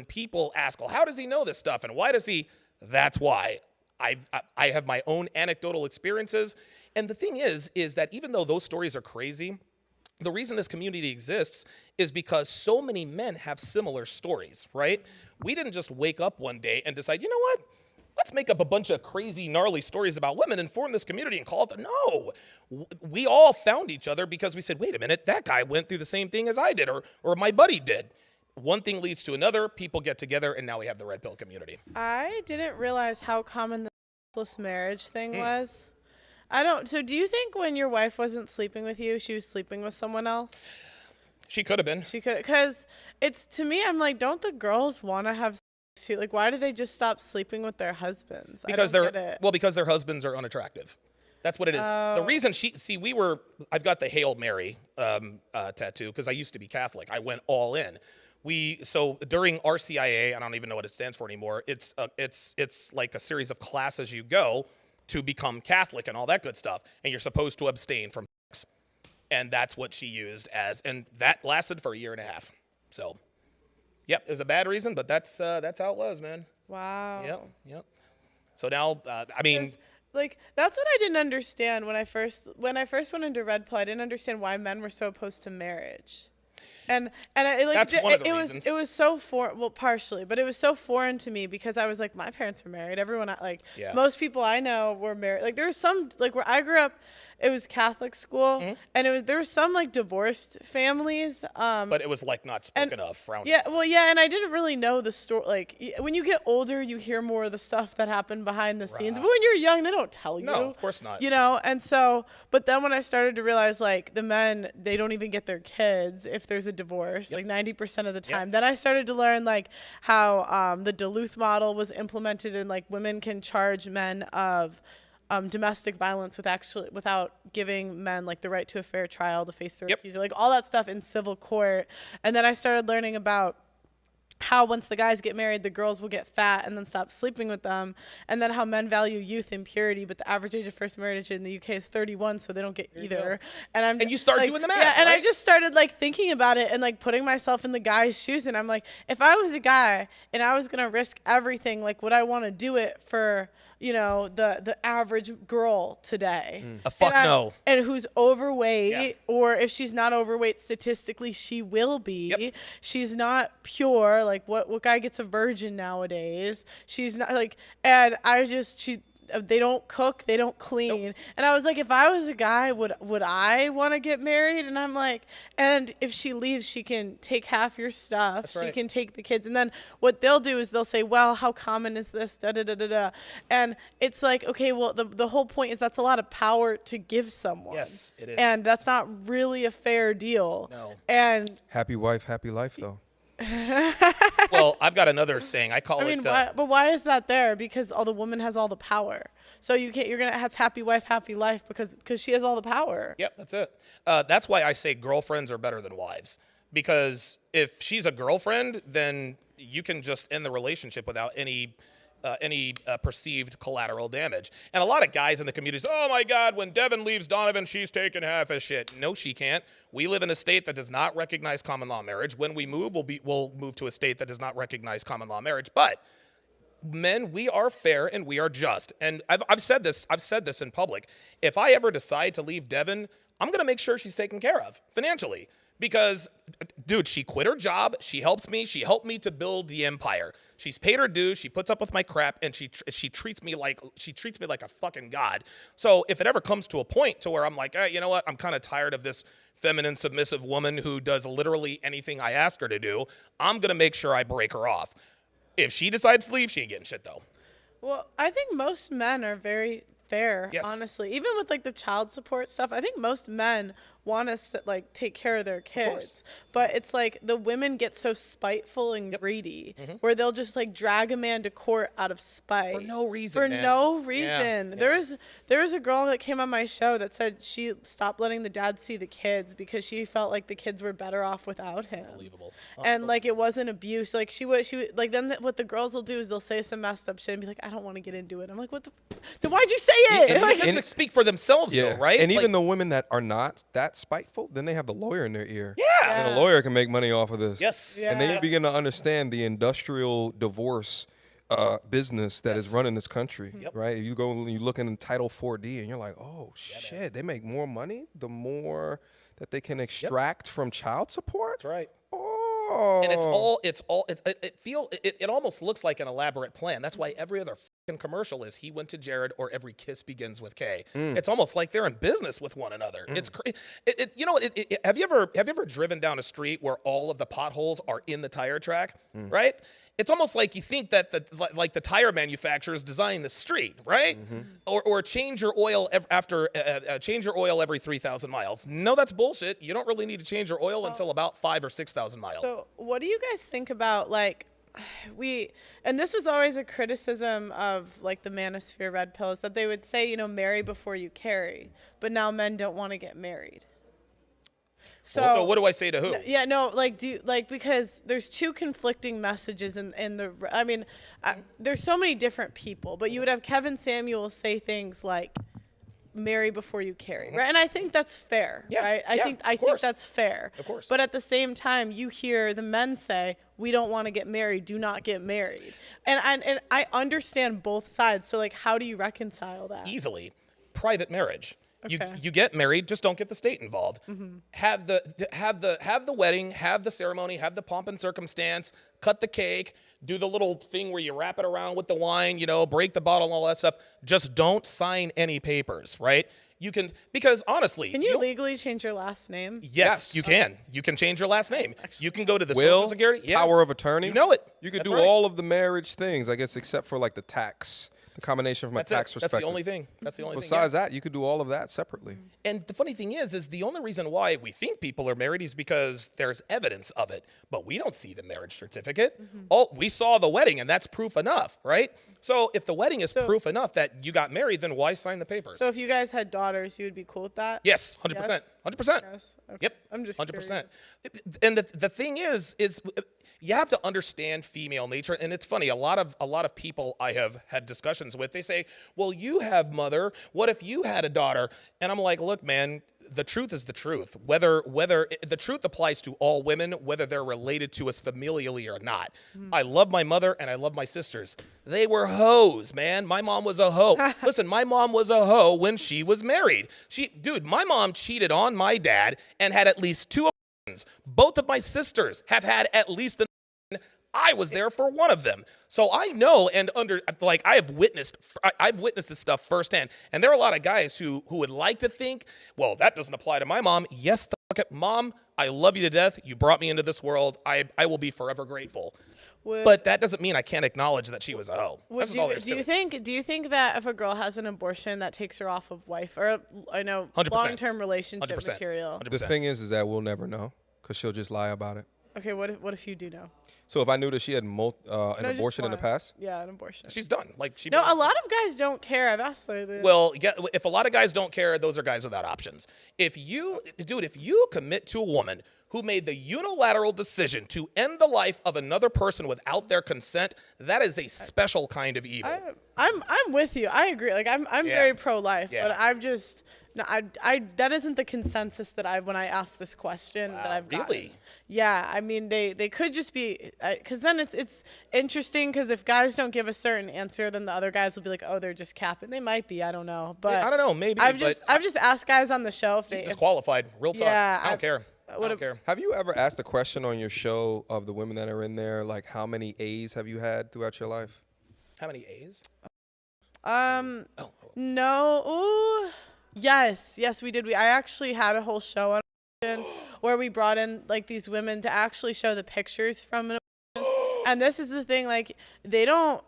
people ask, well, how does he know this stuff and why does he? That's why I have my own anecdotal experiences, and the thing is that even though those stories are crazy, the reason this community exists is because so many men have similar stories, right? We didn't just wake up one day and decide, you know what? Let's make up a bunch of crazy, gnarly stories about women and form this community and call it. No, we all found each other because we said, wait a minute, that guy went through the same thing as I did, or my buddy did. One thing leads to another, people get together, and now we have the Red Pill community. I didn't realize how common the sexless marriage thing was. So do you think when your wife wasn't sleeping with you, she was sleeping with someone else? She could have been. Because to me, I'm like, don't the girls want to have sex too? Like, why do they just stop sleeping with their husbands? Because because their husbands are unattractive. That's what it is. Oh. The reason I've got the Hail Mary tattoo because I used to be Catholic. I went all in. So during RCIA, I don't even know what it stands for anymore. It's like a series of classes you go to become Catholic and all that good stuff, and you're supposed to abstain from sex. And that's what she used and that lasted for a year and a half. So, yep, it was a bad reason, but that's how it was, man. Wow. Yep. So now, I mean, like that's what I didn't understand when I first went into Red Pill. I didn't understand why men were so opposed to marriage. And that's one of the reasons. It was so partially, but it was so foreign to me because I was like, my parents were married. Everyone most people I know were married. Like there was some where I grew up, it was Catholic school, and there was some divorced families. But it was not spoken of, frowned. Yeah, and I didn't really know the story. Like when you get older, you hear more of the stuff that happened behind the scenes. But when you're young, they don't tell you. No, of course not. And so, but then when I started to realize the men, they don't even get their kids if there's a divorce, 90% of the time. Then I started to learn how the Duluth model was implemented and women can charge men of domestic violence without giving men the right to a fair trial to face their accuser, all that stuff in civil court. And then I started learning about how once the guys get married, the girls will get fat and then stop sleeping with them, and then how men value youth and purity, but the average age of first marriage in the UK is 31, so they don't get either. And you start doing the math, yeah, and right? I just started thinking about it and putting myself in the guy's shoes, and I'm like, if I was a guy and I was gonna risk everything, would I want to do it for the average girl today? No. And who's overweight, or if she's not overweight, statistically she will be. Yep. She's not pure. What guy gets a virgin nowadays? She's not and they don't cook, they don't clean. Nope. And I was like, if I was a guy, would I want to get married? And I'm like, and if she leaves, she can take half your stuff. That's right. She can take the kids. And then what they'll do is they'll say, well, how common is this? Da da da da da. And it's okay, well, the whole point is that's a lot of power to give someone. Yes, it is. And that's not really a fair deal. No. And Happy wife, happy life, though. Well, I've got another saying. But why is that there? Because the woman has all the power. So you're gonna have happy wife, happy life because she has all the power. Yep, that's it. That's why I say girlfriends are better than wives. Because if she's a girlfriend, then you can just end the relationship without any perceived collateral damage. And a lot of guys in the community say, oh my God, when Devin leaves Donovan, she's taking half his shit. No, she can't. We live in a state that does not recognize common law marriage. When we move, we'll move to a state that does not recognize common law marriage. But men, we are fair and we are just. And I've said this in public. If I ever decide to leave Devin, I'm going to make sure she's taken care of financially. Because, dude, she quit her job. She helps me. She helped me to build the empire. She's paid her dues. She puts up with my crap, and she treats me like a fucking god. So if it ever comes to a point to where I'm like, hey, you know what? I'm kind of tired of this feminine, submissive woman who does literally anything I ask her to do. I'm gonna make sure I break her off. If she decides to leave, she ain't getting shit though. Well, I think most men are very fair, Yes. honestly. Even with the child support stuff, I think most men want to like take care of their kids. But it's like the women get so spiteful and greedy where they'll just like drag a man to court out of spite. For no reason, For man. no reason. Yeah. There was a girl that came on my show that said she stopped letting the dad see the kids because she felt like the kids were better off without him. Unbelievable. And like it wasn't abuse. Like she would like then what the girls will do is they'll say some messed up shit and be like, I don't want to get into it. I'm like, what the? Then why'd you say it? And Like, statistics speak for themselves, though, right? And even like, the women that are not that spiteful, then they have the lawyer in their ear. Yeah. And a lawyer can make money off of this. Yes. Yeah. And then you begin to understand the industrial divorce business that is running this country, right? You go and you look in Title 4D and you're like, oh, shit, they make more money the more that they can extract from child support? That's right. Oh. And it almost looks like an elaborate plan. That's why every other fucking commercial is he went to Jared or every kiss begins with K. It's almost like they're in business with one another. It's have you ever driven down a street where all of the potholes are in the tire track, right? It's almost like you think that the tire manufacturers designed the street, right? Or change your oil change your oil every 3,000 miles. No, that's bullshit. You don't really need to change your oil until about 5,000 or 6,000 miles. so what do you guys think about like and this was always a criticism of like the manosphere red pill is that they would say, marry before you carry, but now men don't want to get married. So what do I say to who? Yeah, no, because there's two conflicting messages in the. I mean, there's so many different people, but you would have Kevin Samuel say things like, "Marry before you carry," right? And I think that's fair, right? I think that's fair. Of course. But at the same time, you hear the men say, "We don't want to get married. Do not get married," and I understand both sides. So like, how do you reconcile that? Easily, private marriage. Okay. You get married, just don't get the state involved. Have the wedding, have the ceremony, have the pomp and circumstance, cut the cake, do the little thing where you wrap it around with the wine, break the bottle and all that stuff. Just don't sign any papers, right? You can, because honestly, Can you legally change your last name? Yes, you can. You can change your last name. You can go to the Will, Social Security. Yeah. power of attorney. You know it. You could That's do right. all of the marriage things, I guess, except for like the tax, the combination from a That's tax it. perspective. That's the only thing. That's the only thing. Besides that, you could do all of that separately. And the funny thing is the only reason why we think people are married is because there's evidence of it, but we don't see the marriage certificate. We saw the wedding, and that's proof enough, right? So if the wedding is proof enough that you got married, then why sign the papers? So if you guys had daughters, you would be cool with that? Yes, 100%. Yes? 100%. Yes. Okay. Yep. I'm just 100%. curious. And the thing is you have to understand female nature, and it's funny. A lot of people I have had discussions with, they say, "Well, you have mother. What if you had a daughter?" And I'm like, "Look, man, the truth is the truth. Whether the truth applies to all women, whether they're related to us familially or not. I love my mother and I love my sisters. They were hoes, man. My mom was a hoe. Listen, my mom was a hoe when she was married. My mom cheated on my dad and had at least 2 abortions. Both of my sisters have had at least I was there for one of them. So I know I've witnessed this stuff firsthand. And there are a lot of guys who would like to think, well, that doesn't apply to my mom. Yes, Mom, I love you to death. You brought me into this world. I will be forever grateful. But that doesn't mean I can't acknowledge that she was a hoe. That's all there is to it. Do you think that if a girl has an abortion, that takes her off of wife or 100%. long-term relationship 100%. material? 100%. The thing is that we'll never know because she'll just lie about it. Okay, what if you do know? So if I knew that she had an No, just abortion in the one. past, Yeah, an abortion. She's done. No, a lot of guys don't care. I've asked lately. Well, if a lot of guys don't care, those are guys without options. If you commit to a woman who made the unilateral decision to end the life of another person without their consent, that is a special kind of evil. I'm with you. I agree. Like I'm very pro-life, but I've just that isn't the consensus that when I ask this question that I've gotten. Really? Yeah, I mean they could just be because then it's interesting because if guys don't give a certain answer, then the other guys will be like, oh, they're just capping. They might be. I don't know, but I don't know. Maybe. I've just asked guys on the show if He's they disqualified. Real talk. Yeah, I don't care. I don't care. have you ever asked a question on your show of the women that are in there, like how many A's have you had throughout your life? How many A's? No. Ooh. Yes, we did. I actually had a whole show on abortion where we brought in like these women to actually show the pictures from an abortion. And this is the thing, like they don't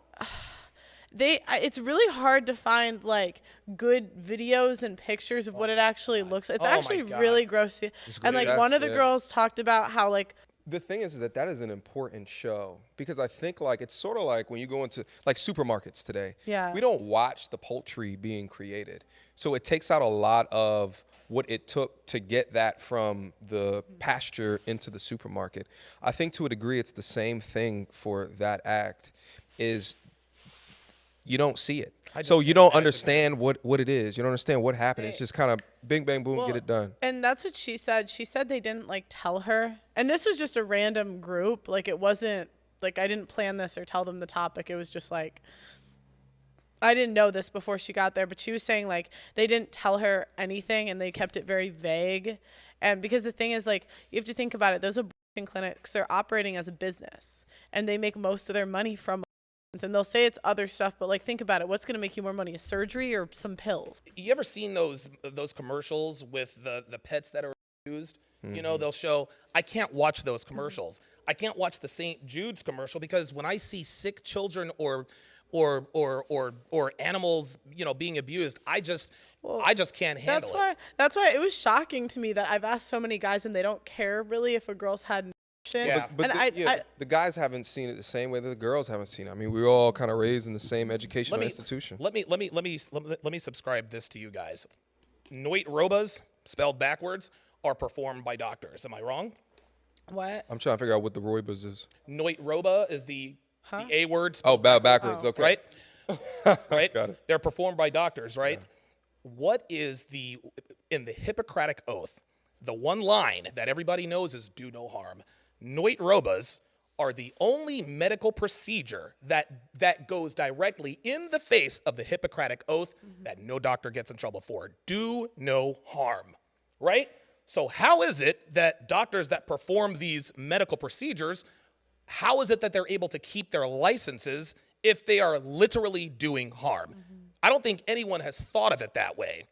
it's really hard to find like good videos and pictures of what it actually looks. It's Oh my actually God. really gross. And like That's- one of the yeah. girls talked about how like The thing is that that is an important show because I think like it's sort of like when you go into like supermarkets today. Yeah. We don't watch the poultry being created, so it takes out a lot of what it took to get that from the pasture into the supermarket. I think to a degree it's the same thing for that act. Is you don't see it. So you don't understand what it is. You don't understand what happened. It's just kind of bing, bang, boom, get it done. And that's what she said. She said they didn't like tell her. And this was just a random group. Like it wasn't like I didn't plan this or tell them the topic. It was just like I didn't know this before she got there, but she was saying like they didn't tell her anything and they kept it very vague. And because the thing is like you have to think about it. Those abortion clinics, they're operating as a business and they make most of their money from and they'll say it's other stuff, but like think about it. What's going to make you more money, a surgery or some pills? You ever seen those commercials with the pets that are used? You know, they'll show. I can't watch those commercials. I can't watch the St. Jude's commercial because when I see sick children or animals, you know, being abused, I just can't handle it. That's why it was shocking to me that I've asked so many guys and they don't care really if a girl's had an abortion. Yeah. But And the guys haven't seen it the same way that the girls haven't seen it. I mean, we were all kind of raised in the same educational institution. Let me subscribe this to you guys. Noit robas, spelled backwards, are performed by doctors. Am I wrong? what? I'm trying to figure out what the Roibas is. Noit roba is the A word. Oh, spelled backwards. Okay. right? Right? Got it. They're performed by doctors, right? What is in the Hippocratic Oath, the one line that everybody knows is do no harm. Noit robas are the only medical procedure that goes directly in the face of the Hippocratic Oath that no doctor gets in trouble for. Do no harm, right? So how is it that doctors that perform these medical procedures, how is it that they're able to keep their licenses if they are literally doing harm? I don't think anyone has thought of it that way.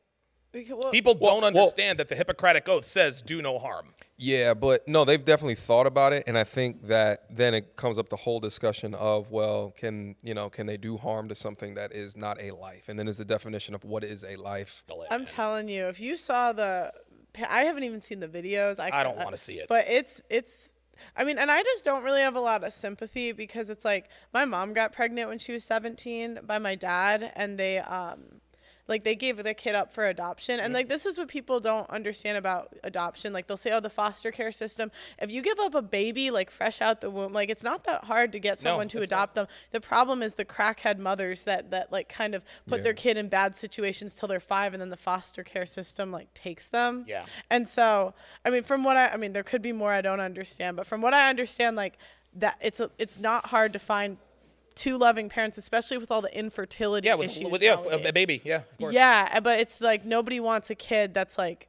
People don't understand that the Hippocratic Oath says do no harm. Yeah, but no, they've definitely thought about it, and I think that then it comes up the whole discussion of, well, can they do harm to something that is not a life? And then there's the definition of what is a life. I'm telling you, if you saw I haven't even seen the videos. I don't want to see it. But it's I mean, and I just don't really have a lot of sympathy because it's like my mom got pregnant when she was 17 by my dad and they gave their kid up for adoption. And like this is what people don't understand about adoption. Like they'll say, oh, the foster care system. If you give up a baby like fresh out the womb, like it's not that hard to get someone to adopt them. The problem is the crackhead mothers that like kind of put their kid in bad situations till they're 5 and then the foster care system like takes them. Yeah. And so, I mean, there could be more I don't understand, but from what I understand, like that it's not hard to find two loving parents, especially with all the infertility issues. With a baby, yeah, of course. Yeah, but it's like nobody wants a kid that's like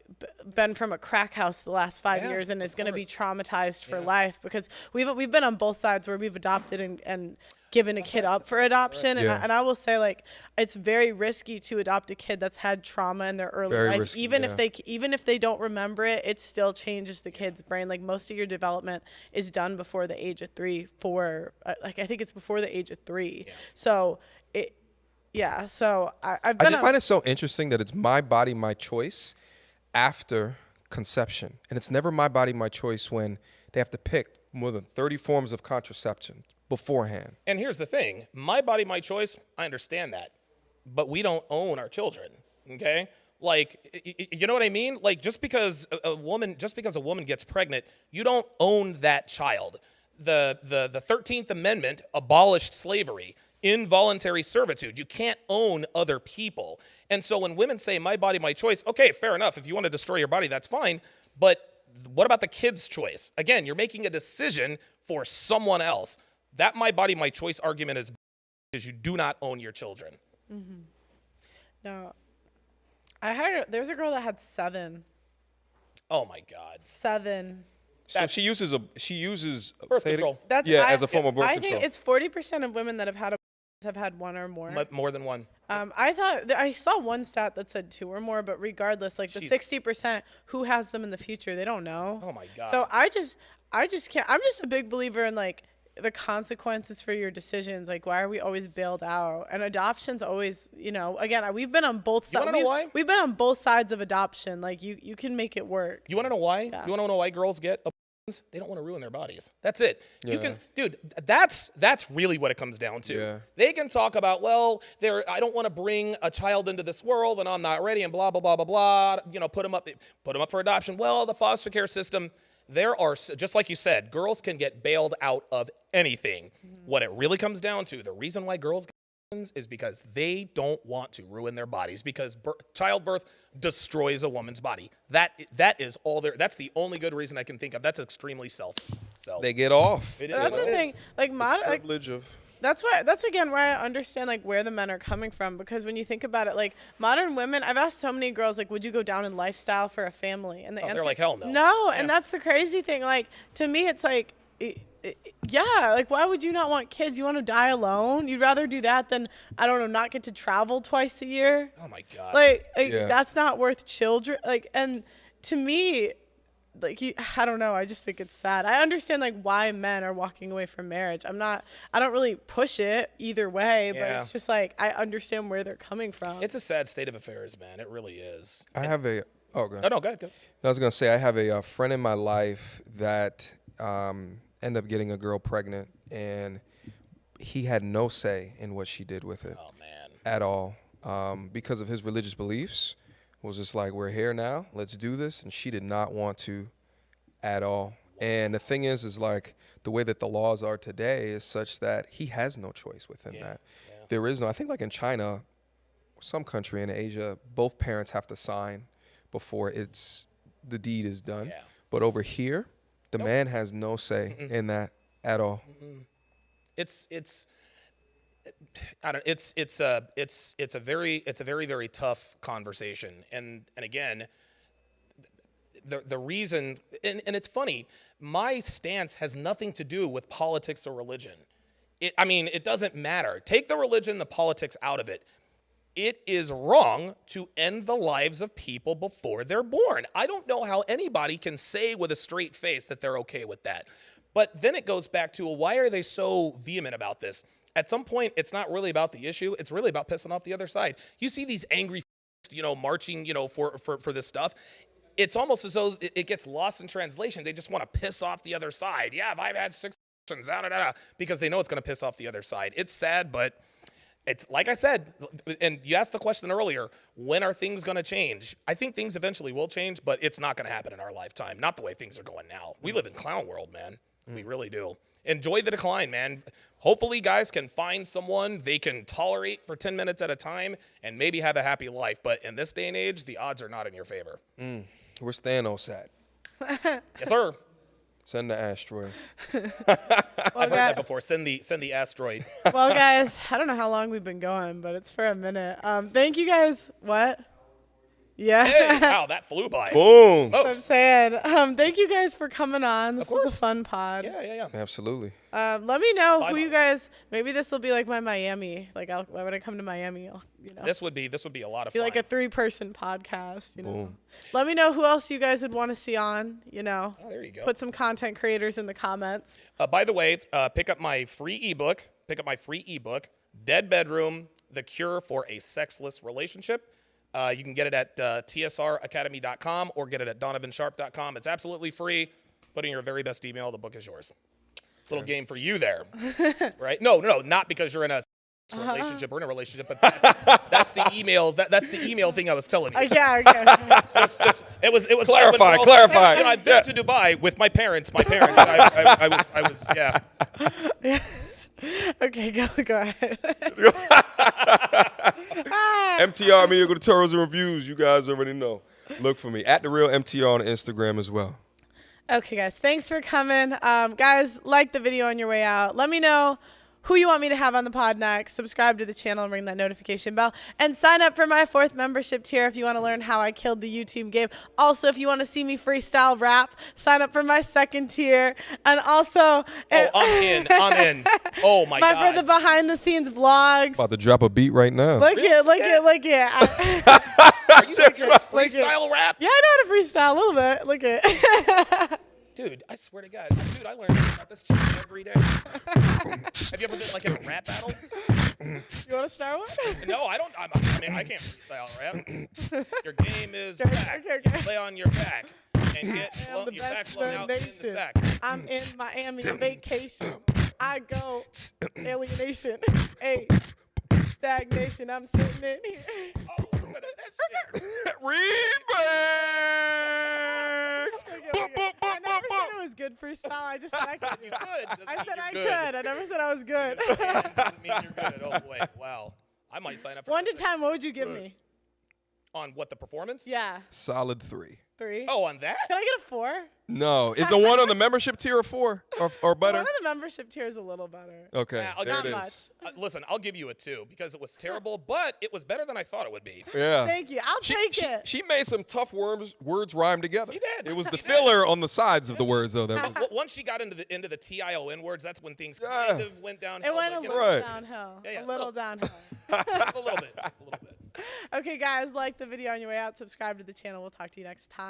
been from a crack house the last 5 years and is going to be traumatized for life because we've been on both sides where we've adopted and given a kid up for adoption. And I will say like it's very risky to adopt a kid that's had trauma in their early life. Risky, even if they don't remember it, it still changes the kid's brain. Like most of your development is done before the age of 3, 4. Like I think it's before the age of 3. Yeah. So I just find it so interesting that it's my body, my choice after conception. And it's never my body, my choice when they have to pick more than 30 forms of contraception beforehand. And here's the thing, my body, my choice, I understand that. But we don't own our children, okay? Like, you know what I mean? Like just because a woman gets pregnant, you don't own that child. The 13th Amendment abolished slavery, involuntary servitude. You can't own other people. And so when women say my body, my choice, okay, fair enough. If you want to destroy your body, that's fine. But what about the kid's choice? Again, you're making a decision for someone else. That my body, my choice argument is because you do not own your children. No, I heard there's a girl that had 7. Oh my God. 7. So she uses Birth control. as a form of birth I control. think it's 40% of women that have had 1 or more. More than one. I saw one stat that said 2 or more, but regardless, like the 60% who has them in the future, they don't know. Oh my God. So I just can't. I'm just a big believer in like the consequences for your decisions. Like, why are we always bailed out? And adoption's always, again, we've been on both sides. You wanna know why? We've been on both sides of adoption. Like, you can make it work. You want to know why? Yeah. You want to know why girls get abortions? They don't want to ruin their bodies. That's it. You Yeah. can, dude. That's really what it comes down to. Yeah. They can talk about, well, I don't want to bring a child into this world, and I'm not ready, and blah blah blah blah blah. Put them up for adoption. Well, the foster care system. There are, just like you said, girls can get bailed out of anything. What it really comes down to, the reason why girls get abortions is because they don't want to ruin their bodies, because childbirth destroys a woman's body. That is all there. That's the only good reason I can think of. That's extremely selfish. So They get off. it is That's what the it is. thing. Like, Privilege of. That's again where I understand like where the men are coming from, because when you think about it, like modern women, I've asked so many girls like, would you go down in lifestyle for a family? And the answer they're like, hell no. No, Yeah. and that's the crazy thing. Like, to me, it's like, yeah, like why would you not want kids? You want to die alone? You'd rather do that than, I don't know, not get to travel twice a year. Oh my god. Like Yeah. that's not worth children. Like, and to me, like I don't know. I just think it's sad. I understand like why men are walking away from marriage. I don't really push it either way, but Yeah. it's just like I understand where they're coming from. It's a sad state of affairs, man. It really is. I have a. Oh, go ahead. Oh no, go ahead. I was gonna say I have a friend in my life that ended up getting a girl pregnant, and he had no say in what she did with it Oh man. at all, because of his religious beliefs. Was just like, we're here now, let's do this, and she did not want to at all. And the thing is like the way that the laws are today is such that he has no choice within that. Yeah. There is no. I think like in China, some country in Asia, both parents have to sign before the deed is done. Yeah. But over here, the man has no say in that at all. It's I don't. It's a very tough conversation, and again, the reason, and it's funny, my stance has nothing to do with politics or religion. It doesn't matter. Take the religion, the politics out of it. It is wrong to end the lives of people before they're born. I don't know how anybody can say with a straight face that they're okay with that. But then it goes back to, well, why are they so vehement about this? At some point, it's not really about the issue. It's really about pissing off the other side. You see these angry, marching, for this stuff. It's almost as though it gets lost in translation. They just want to piss off the other side. Yeah, if I've had 6 abortions, because they know it's going to piss off the other side. It's sad, but it's like I said, and you asked the question earlier, when are things going to change? I think things eventually will change, but it's not going to happen in our lifetime. Not the way things are going now. We live in clown world, man. We really do. Enjoy the decline, man. Hopefully, guys can find someone they can tolerate for 10 minutes at a time and maybe have a happy life. But in this day and age, the odds are not in your favor. Where's Thanos at? Yes, sir. Send the asteroid. I've heard that before. Send the asteroid. Well, guys, I don't know how long we've been going, but it's for a minute. Thank you guys. What? Yeah. Hey, wow, that flew by. Boom. I'm Folks. saying, thank you guys for coming on. This was course. a fun pod. Yeah. Absolutely. Let me know Bye, who you Mom. guys. Maybe this will be like my Miami. Like when I come to Miami, I'll This would be a lot of be fun. like a 3-person podcast. Boom. Let me know who else you guys would want to see on. Oh, there you go. Put some content creators in the comments. By the way, pick up my free ebook. Dead Bedroom: The Cure for a Sexless Relationship. You can get it at tsracademy.com or get it at donovansharp.com. It's absolutely free. Put in your very best email. The book is yours. Little game for you there, right? No, not because you're in a relationship. We're in a relationship, but that's the emails. That's the email thing I was telling you. Yeah. Okay. It was Clarify. I've been to Dubai with my parents. I was yeah. Okay. Go ahead. MTR Media, go to Turtles and Reviews. You guys already know. Look for me at TheRealMTR on Instagram as well. Okay, guys. Thanks for coming. Guys, like the video on your way out. Let me know who you want me to have on the pod next. Subscribe to the channel and ring that notification bell. And sign up for my 4th membership tier if you want to learn how I killed the YouTube game. Also, if you want to see me freestyle rap, sign up for my 2nd tier. And also... Oh, I'm in. Oh, my God. For the behind-the-scenes vlogs. About to drop a beat right now. Look it. Are you serious? Freestyle rap? Yeah, I know how to freestyle a little bit. Look it. Dude, I swear to God, dude, I learn about this shit every day. Have you ever been like in a rap battle? You want to start one? No, I don't. I mean, I can't freestyle rap. Your game is Okay, back. okay, okay. Lay on your back and get I am your the back best blown out in the nation. sack. I'm in Miami on vacation. I go alienation. Hey, stagnation. I'm sitting in here. Oh, look at that shit. Remix. Okay, Boop, okay. boop, I boop, never boop, said boop. it was good freestyle. I just said I could. You could. Doesn't I mean said you're I good. could. I never said I was good. Doesn't mean you're good. Oh boy, wow. I might sign up for 1 to this. 10, what would you give me? On what, the performance? Yeah, Solid 3. 3. Oh, on that? Can I get a 4? No, is the one on the membership tier a 4 or better? One of the membership tier is a little better. Okay, Yeah, I'll there give it Not is. much. Listen, I'll give you a 2 because it was terrible, but it was better than I thought it would be. Yeah. Thank you. I'll take it. She made some tough words rhyme together. She did. It was the She did. filler on the sides of the words though. That was, Once she got into the TION words, that's when things Yeah. kind of went downhill. It went a but, you know, little Right. downhill. Yeah, A little downhill. just a little bit. Just a little bit. Okay, guys, like the video on your way out. Subscribe to the channel. We'll talk to you next time.